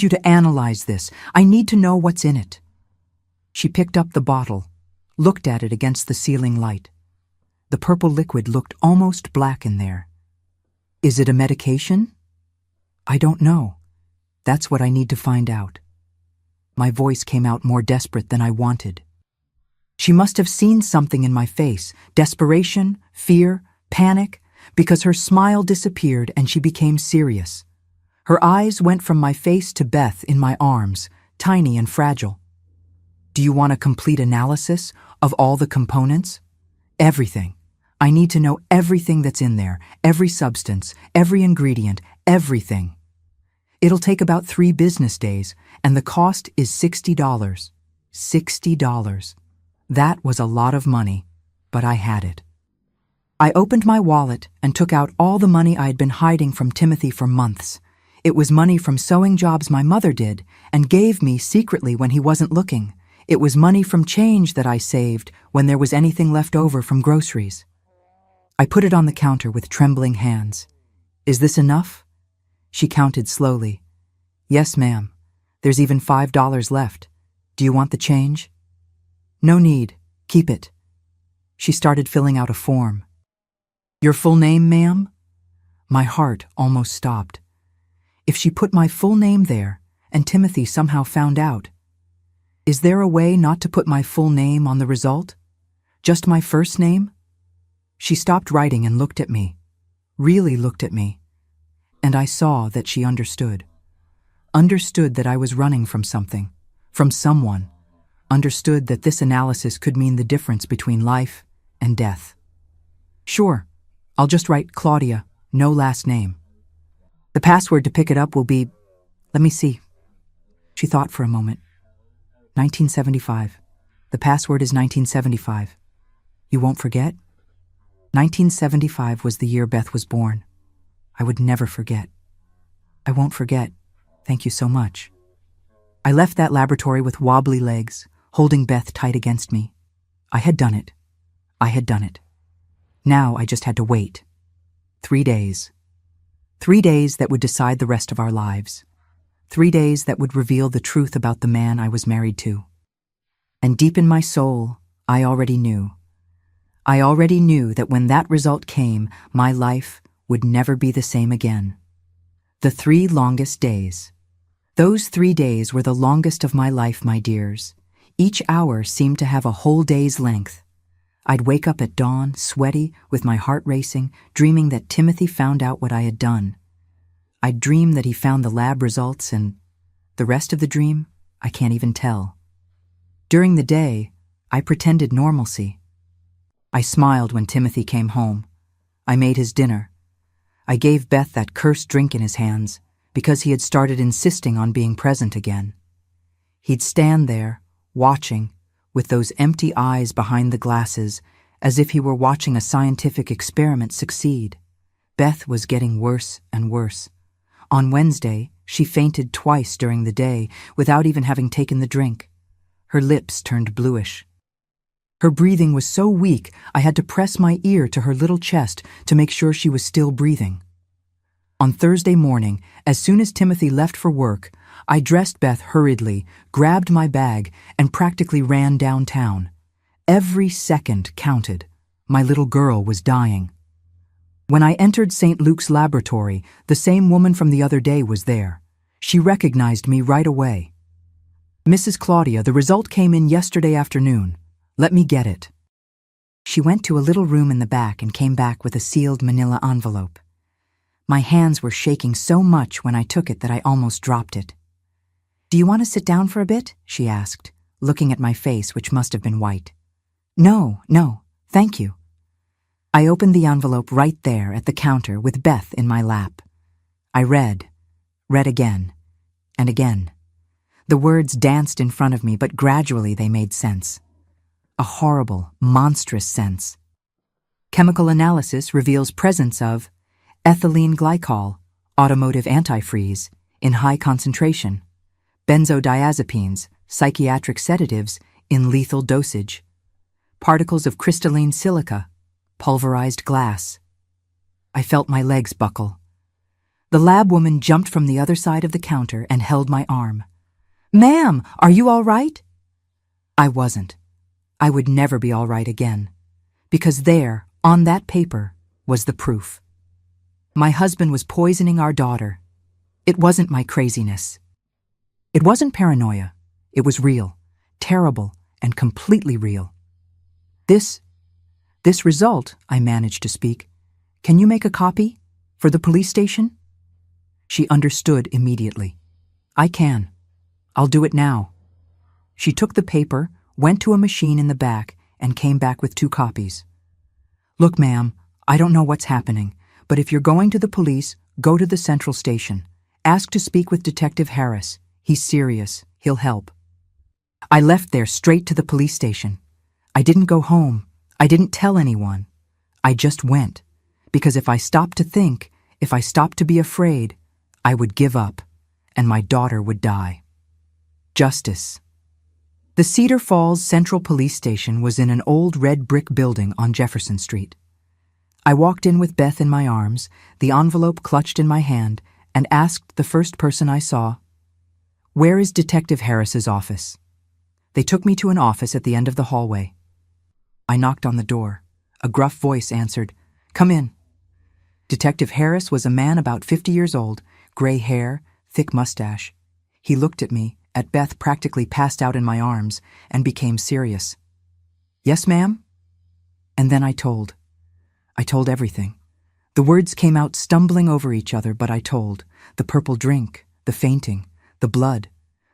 you to analyze this. I need to know what's in it." She picked up the bottle, looked at it against the ceiling light. The purple liquid looked almost black in there. "Is it a medication?" "I don't know. That's what I need to find out." My voice came out more desperate than I wanted. She must have seen something in my face, desperation, fear, panic, because her smile disappeared and she became serious. Her eyes went from my face to Beth in my arms, tiny and fragile. "Do you want a complete analysis of all the components?" "Everything. I need to know everything that's in there, every substance, every ingredient, everything. It'll take about 3 business days, and the cost is $60. $60. That was a lot of money, but I had it. I opened my wallet and took out all the money I had been hiding from Timothy for months. It was money from sewing jobs my mother did and gave me secretly when he wasn't looking. It was money from change that I saved when there was anything left over from groceries. I put it on the counter with trembling hands. "Is this enough?" She counted slowly. "Yes, ma'am. There's even $5 left. Do you want the change?" "No need. Keep it." She started filling out a form. "Your full name, ma'am?" My heart almost stopped. If she put my full name there, and Timothy somehow found out, is there a way not to put my full name on the result? Just my first name? She stopped writing and looked at me, really looked at me, and I saw that she understood. Understood that I was running from something, from someone. Understood that this analysis could mean the difference between life and death. "Sure, I'll just write Claudia, no last name. The password to pick it up will be, let me see." She thought for a moment. 1975. The password is 1975. You won't forget? 1975 was the year Beth was born. I would never forget. I won't forget. Thank you so much. I left that laboratory with wobbly legs, holding Beth tight against me. I had done it. I had done it. Now I just had to wait. 3 days. 3 days that would decide the rest of our lives. 3 days that would reveal the truth about the man I was married to. And deep in my soul, I already knew. I already knew that when that result came, my life would never be the same again. The 3 longest days. Those 3 days were the longest of my life, my dears. Each hour seemed to have a whole day's length. I'd wake up at dawn, sweaty, with my heart racing, dreaming that Timothy found out what I had done. I'd dream that he found the lab results, and the rest of the dream, I can't even tell. During the day, I pretended normalcy. I smiled when Timothy came home. I made his dinner. I gave Beth that cursed drink in his hands because he had started insisting on being present again. He'd stand there, watching, with those empty eyes behind the glasses, as if he were watching a scientific experiment succeed. Beth was getting worse and worse. On Wednesday, she fainted twice during the day without even having taken the drink. Her lips turned bluish. Her breathing was so weak I had to press my ear to her little chest to make sure she was still breathing. On Thursday morning, as soon as Timothy left for work, I dressed Beth hurriedly, grabbed my bag, and practically ran downtown. Every second counted. My little girl was dying. When I entered St. Luke's laboratory, the same woman from the other day was there. She recognized me right away. "Mrs. Claudia, the result came in yesterday afternoon. Let me get it." She went to a little room in the back and came back with a sealed manila envelope. My hands were shaking so much when I took it that I almost dropped it. "Do you want to sit down for a bit?" she asked, looking at my face, which must have been white. No, thank you." I opened the envelope right there at the counter with Beth in my lap. I read again, and again. The words danced in front of me, but gradually they made sense. A horrible, monstrous sense. Chemical analysis reveals presence of ethylene glycol, automotive antifreeze, in high concentration, benzodiazepines, psychiatric sedatives, in lethal dosage, particles of crystalline silica, pulverized glass. I felt my legs buckle. The lab woman jumped from the other side of the counter and held my arm. "Ma'am, are you all right?" I wasn't. I would never be all right again, because there, on that paper, was the proof. My husband was poisoning our daughter. It wasn't my craziness. It wasn't paranoia. It was real, terrible, and completely real. This result, I managed to speak. "Can you make a copy? For the police station?" She understood immediately. "I can. I'll do it now." She took the paper, went to a machine in the back, and came back with 2 copies. "Look, ma'am, I don't know what's happening, but if you're going to the police, go to the central station. Ask to speak with Detective Harris. He's serious. He'll help." I left there straight to the police station. I didn't go home. I didn't tell anyone. I just went, because if I stopped to think, if I stopped to be afraid, I would give up, and my daughter would die. Justice. The Cedar Falls Central Police Station was in an old red brick building on Jefferson Street. I walked in with Beth in my arms, the envelope clutched in my hand, and asked the first person I saw, "Where is Detective Harris's office?" They took me to an office at the end of the hallway. I knocked on the door. A gruff voice answered, "Come in." Detective Harris was a man about 50 years old, gray hair, thick mustache. He looked at me, at Beth practically passed out in my arms, and became serious. "Yes, ma'am?" And then I told everything. The words came out stumbling over each other, but I told. The purple drink, the fainting, the blood,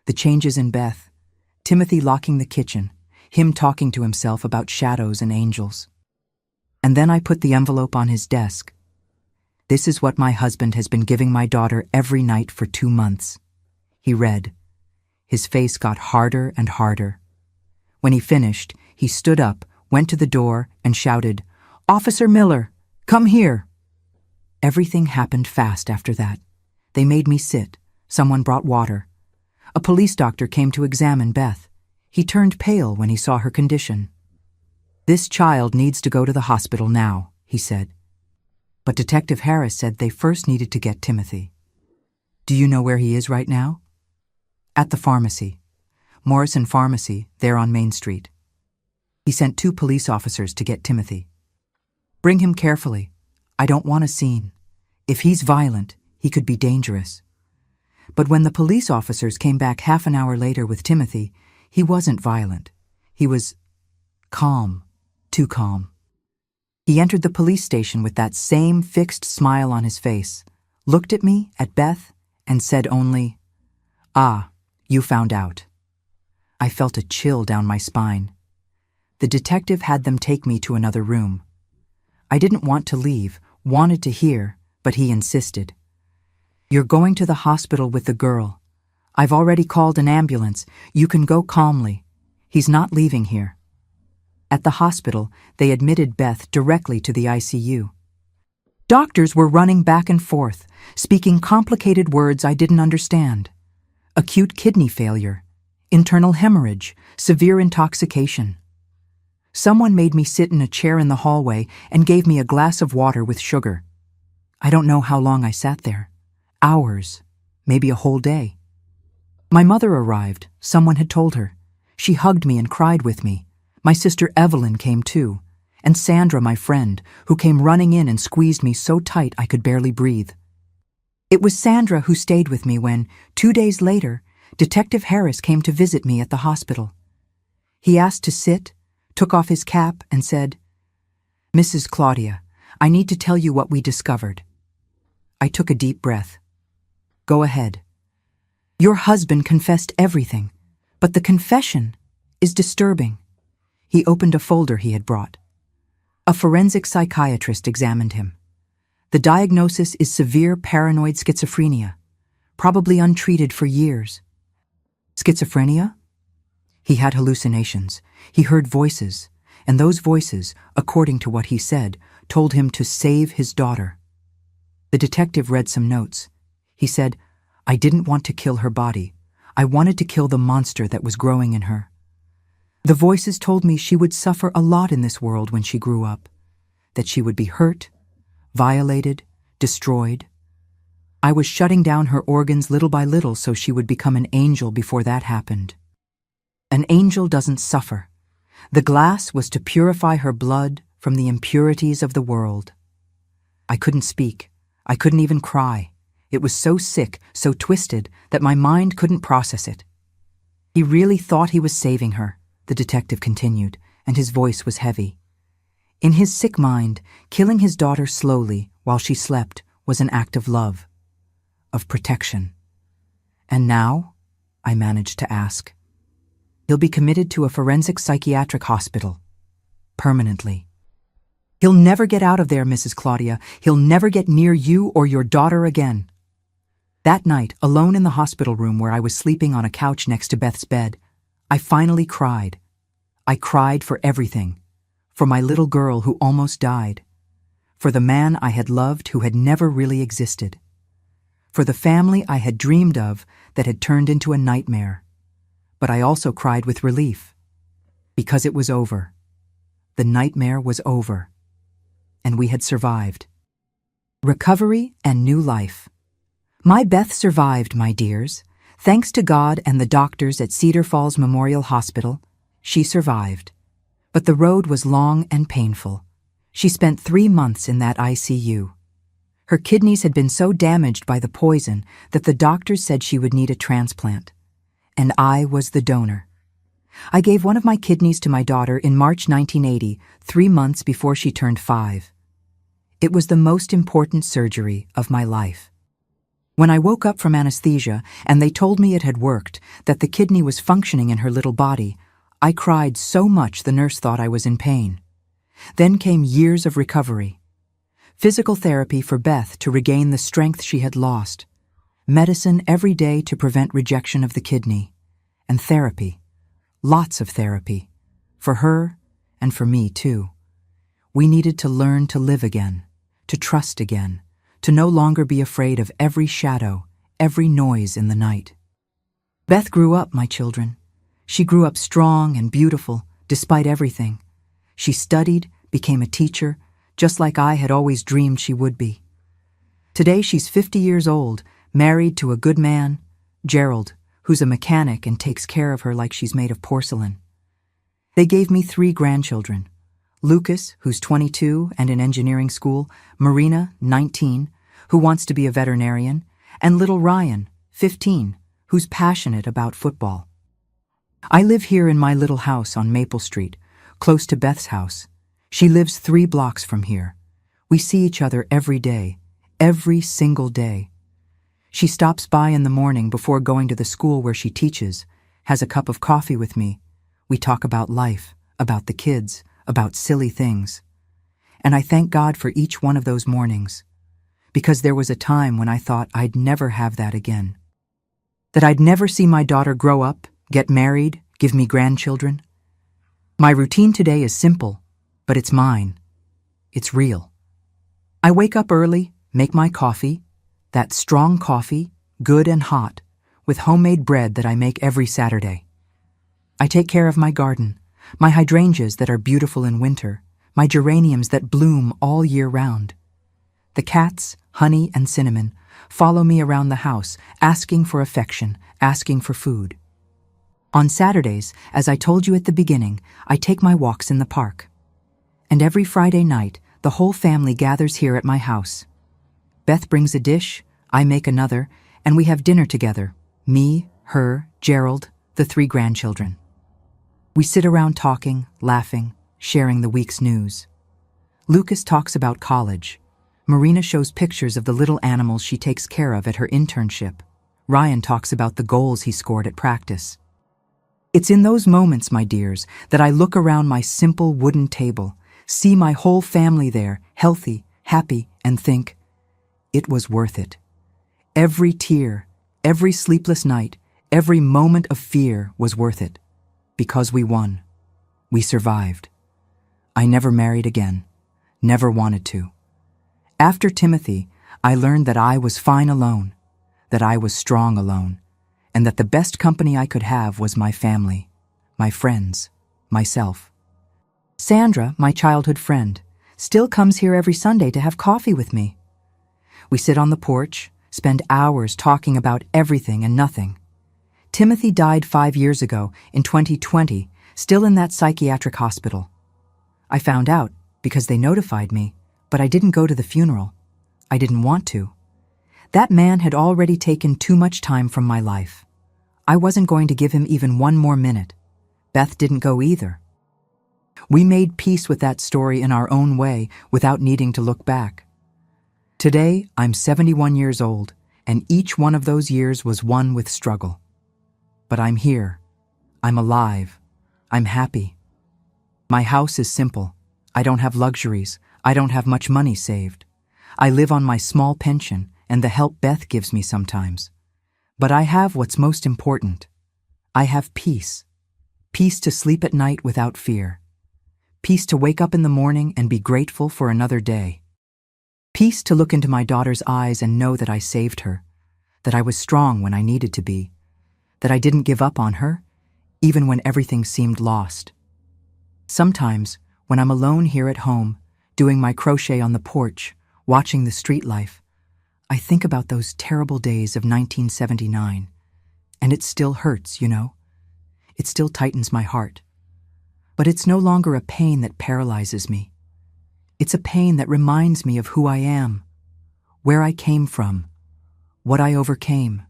the changes in Beth, Timothy locking the kitchen, him talking to himself about shadows and angels. And then I put the envelope on his desk. "This is what my husband has been giving my daughter every night for 2 months." He read. His face got harder and harder. When he finished, he stood up, went to the door, and shouted, "Officer Miller, come here." Everything happened fast after that. They made me sit. Someone brought water. A police doctor came to examine Beth. He turned pale when he saw her condition. "This child needs to go to the hospital now," he said. But Detective Harris said they first needed to get Timothy. "Do you know where he is right now?" "At the pharmacy. Morrison Pharmacy, there on Main Street." He sent 2 police officers to get Timothy. Bring him carefully. I don't want a scene. If he's violent, he could be dangerous. But when the police officers came back half an hour later with Timothy, he wasn't violent. He was calm, too calm. He entered the police station with that same fixed smile on his face, looked at me, at Beth, and said only, "Ah, you found out." I felt a chill down my spine. The detective had them take me to another room. I didn't want to leave, wanted to hear, but he insisted. "You're going to the hospital with the girl. I've already called an ambulance. You can go calmly. He's not leaving here." At the hospital, they admitted Beth directly to the ICU. Doctors were running back and forth, speaking complicated words I didn't understand. Acute kidney failure, internal hemorrhage, severe intoxication. Someone made me sit in a chair in the hallway and gave me a glass of water with sugar. I don't know how long I sat there. Hours, maybe a whole day. My mother arrived, someone had told her. She hugged me and cried with me. My sister Evelyn came too, and Sandra, my friend, who came running in and squeezed me so tight I could barely breathe. It was Sandra who stayed with me when, 2 days later, Detective Harris came to visit me at the hospital. He asked to sit, took off his cap, and said, "Mrs. Claudia, I need to tell you what we discovered." I took a deep breath. "Go ahead." "Your husband confessed everything, but the confession is disturbing." He opened a folder he had brought. A forensic psychiatrist examined him. The diagnosis is severe paranoid schizophrenia, probably untreated for years. Schizophrenia? He had hallucinations. He heard voices, and those voices, according to what he said, told him to save his daughter. The detective read some notes. He said, "I didn't want to kill her body. I wanted to kill the monster that was growing in her." The voices told me she would suffer a lot in this world when she grew up, that she would be hurt, violated, destroyed. I was shutting down her organs little by little so she would become an angel before that happened. An angel doesn't suffer. The glass was to purify her blood from the impurities of the world. I couldn't speak. I couldn't even cry. It was so sick, so twisted, that my mind couldn't process it. He really thought he was saving her, the detective continued, and his voice was heavy. In his sick mind, killing his daughter slowly while she slept was an act of love, of protection. "And now?" I managed to ask. "He'll be committed to a forensic psychiatric hospital. Permanently. He'll never get out of there, Mrs. Claudia. He'll never get near you or your daughter again." That night, alone in the hospital room where I was sleeping on a couch next to Beth's bed, I finally cried. I cried for everything. For my little girl who almost died. For the man I had loved who had never really existed. For the family I had dreamed of that had turned into a nightmare. But I also cried with relief. Because it was over. The nightmare was over. And we had survived. Recovery and new life. My Beth survived, my dears. Thanks to God and the doctors at Cedar Falls Memorial Hospital, she survived. But the road was long and painful. She spent 3 months in that ICU. Her kidneys had been so damaged by the poison that the doctors said she would need a transplant. And I was the donor. I gave one of my kidneys to my daughter in March 1980, 3 months before she turned 5. It was the most important surgery of my life. When I woke up from anesthesia and they told me it had worked, that the kidney was functioning in her little body, I cried so much the nurse thought I was in pain. Then came years of recovery. Physical therapy for Beth to regain the strength she had lost. Medicine every day to prevent rejection of the kidney. And therapy. Lots of therapy. For her and for me too. We needed to learn to live again, to trust again, to no longer be afraid of every shadow, every noise in the night. Beth grew up, my children. She grew up strong and beautiful, despite everything. She studied, became a teacher, just like I had always dreamed she would be. Today she's 50 years old, married to a good man, Gerald, who's a mechanic and takes care of her like she's made of porcelain. They gave me 3 grandchildren. Lucas, who's 22 and in engineering school, Marina, 19, who wants to be a veterinarian, and little Ryan, 15, who's passionate about football. I live here in my little house on Maple Street, close to Beth's house. She lives 3 blocks from here. We see each other every day, every single day. She stops by in the morning before going to the school where she teaches, has a cup of coffee with me. We talk about life, about the kids, about silly things. And I thank God for each one of those mornings, because there was a time when I thought I'd never have that again. That I'd never see my daughter grow up, get married, give me grandchildren. My routine today is simple, but it's mine. It's real. I wake up early, make my coffee, that strong coffee, good and hot, with homemade bread that I make every Saturday. I take care of my garden, my hydrangeas that are beautiful in winter, my geraniums that bloom all year round. The cats, Honey and Cinnamon, follow me around the house, asking for affection, asking for food. On Saturdays, as I told you at the beginning, I take my walks in the park. And every Friday night, the whole family gathers here at my house. Beth brings a dish, I make another, and we have dinner together. Me, her, Gerald, the 3 grandchildren. We sit around talking, laughing, sharing the week's news. Lucas talks about college. Marina shows pictures of the little animals she takes care of at her internship. Ryan talks about the goals he scored at practice. It's in those moments, my dears, that I look around my simple wooden table, see my whole family there, healthy, happy, and think, it was worth it. Every tear, every sleepless night, every moment of fear was worth it. Because we won. We survived. I never married again. Never wanted to. After Timothy, I learned that I was fine alone, that I was strong alone, and that the best company I could have was my family, my friends, myself. Sandra, my childhood friend, still comes here every Sunday to have coffee with me. We sit on the porch, spend hours talking about everything and nothing. Timothy died 5 years ago, in 2020, still in that psychiatric hospital. I found out because they notified me, but I didn't go to the funeral. I didn't want to. That man had already taken too much time from my life. I wasn't going to give him even 1 more minute. Beth didn't go either. We made peace with that story in our own way without needing to look back. Today, I'm 71 years old, and each one of those years was one with struggle. But I'm here. I'm alive. I'm happy. My house is simple. I don't have luxuries. I don't have much money saved. I live on my small pension and the help Beth gives me sometimes. But I have what's most important. I have peace. Peace to sleep at night without fear. Peace to wake up in the morning and be grateful for another day. Peace to look into my daughter's eyes and know that I saved her, that I was strong when I needed to be, that I didn't give up on her, even when everything seemed lost. Sometimes, when I'm alone here at home, doing my crochet on the porch, watching the street life, I think about those terrible days of 1979, and it still hurts, you know? It still tightens my heart. But it's no longer a pain that paralyzes me. It's a pain that reminds me of who I am, where I came from, what I overcame.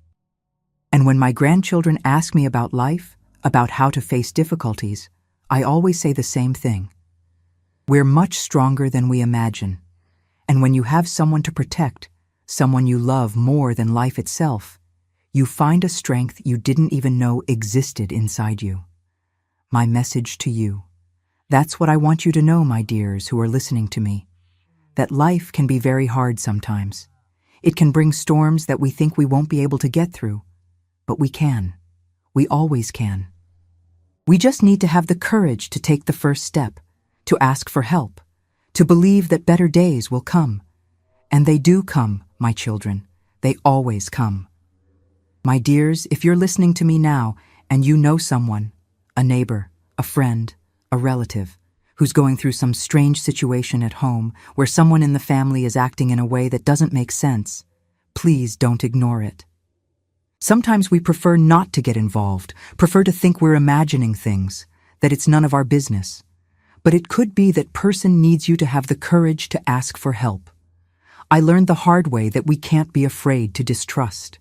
And when my grandchildren ask me about life, about how to face difficulties, I always say the same thing. We're much stronger than we imagine. And when you have someone to protect, someone you love more than life itself, you find a strength you didn't even know existed inside you. My message to you. That's what I want you to know, my dears who are listening to me. That life can be very hard sometimes. It can bring storms that we think we won't be able to get through. But we can. We always can. We just need to have the courage to take the first step, to ask for help, to believe that better days will come. And they do come, my children. They always come. My dears, if you're listening to me now and you know someone, a neighbor, a friend, a relative, who's going through some strange situation at home where someone in the family is acting in a way that doesn't make sense, please don't ignore it. Sometimes we prefer not to get involved, prefer to think we're imagining things, that it's none of our business. But it could be that person needs you to have the courage to ask for help. I learned the hard way that we can't be afraid to distrust,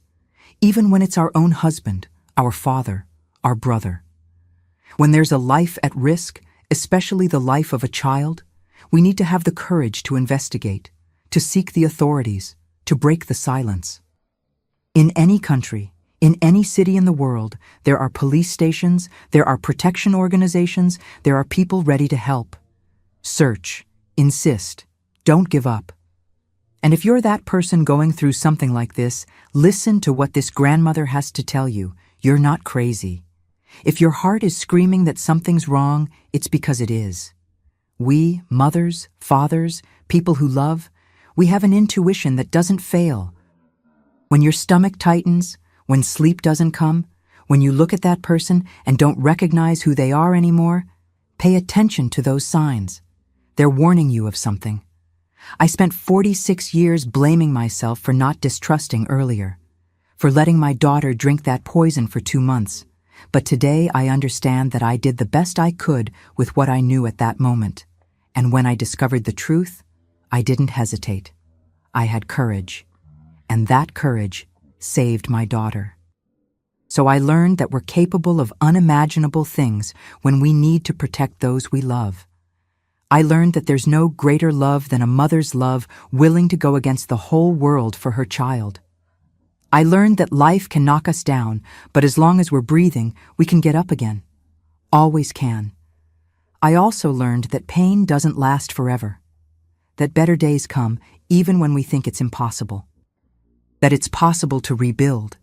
even when it's our own husband, our father, our brother. When there's a life at risk, especially the life of a child, we need to have the courage to investigate, to seek the authorities, to break the silence. In any country, in any city in the world, there are police stations, there are protection organizations, there are people ready to help. Search, insist, don't give up. And if you're that person going through something like this, listen to what this grandmother has to tell you. You're not crazy. If your heart is screaming that something's wrong, it's because it is. We, mothers, fathers, people who love, we have an intuition that doesn't fail. When your stomach tightens, when sleep doesn't come, when you look at that person and don't recognize who they are anymore, pay attention to those signs. They're warning you of something. I spent 46 years blaming myself for not distrusting earlier, for letting my daughter drink that poison for 2 months. But today I understand that I did the best I could with what I knew at that moment. And when I discovered the truth, I didn't hesitate. I had courage. And that courage saved my daughter. So I learned that we're capable of unimaginable things when we need to protect those we love. I learned that there's no greater love than a mother's love willing to go against the whole world for her child. I learned that life can knock us down, but as long as we're breathing, we can get up again. Always can. I also learned that pain doesn't last forever. That better days come even when we think it's impossible. That it's possible to rebuild,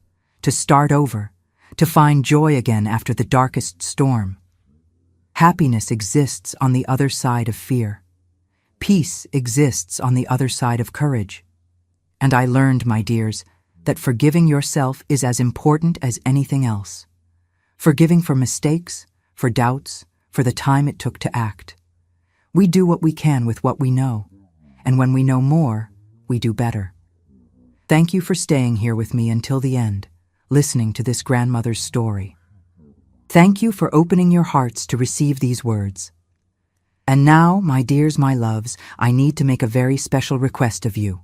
to start over, to find joy again after the darkest storm. Happiness exists on the other side of fear. Peace exists on the other side of courage. And I learned, my dears, that forgiving yourself is as important as anything else. Forgiving for mistakes, for doubts, for the time it took to act. We do what we can with what we know, and when we know more, we do better. Thank you for staying here with me until the end, listening to this grandmother's story. Thank you for opening your hearts to receive these words. And now, my dears, my loves, I need to make a very special request of you.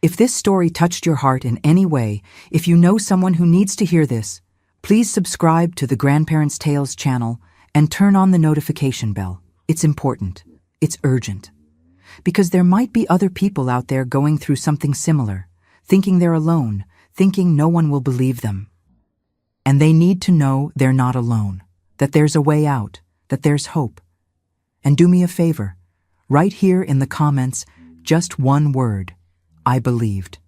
If this story touched your heart in any way, if you know someone who needs to hear this, please subscribe to the Grandparents' Tales channel and turn on the notification bell. It's important. It's urgent. Because there might be other people out there going through something similar, thinking they're alone, thinking no one will believe them. And they need to know they're not alone, that there's a way out, that there's hope. And do me a favor, write here in the comments just one word: I believed.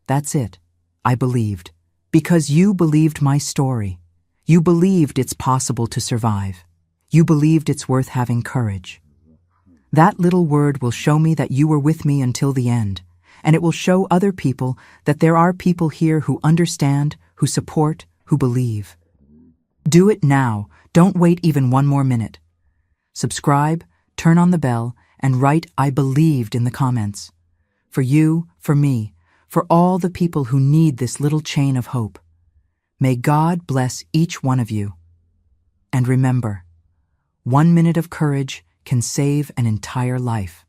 That's it. I believed. Because you believed my story. You believed it's possible to survive. You believed it's worth having courage. That little word will show me that you were with me until the end, and it will show other people that there are people here who understand, who support, who believe. Do it now. Don't wait even one more minute. Subscribe, turn on the bell, and write I believed in the comments. For you, for me, for all the people who need this little chain of hope. May God bless each one of you. And remember, 1 minute of courage can save an entire life.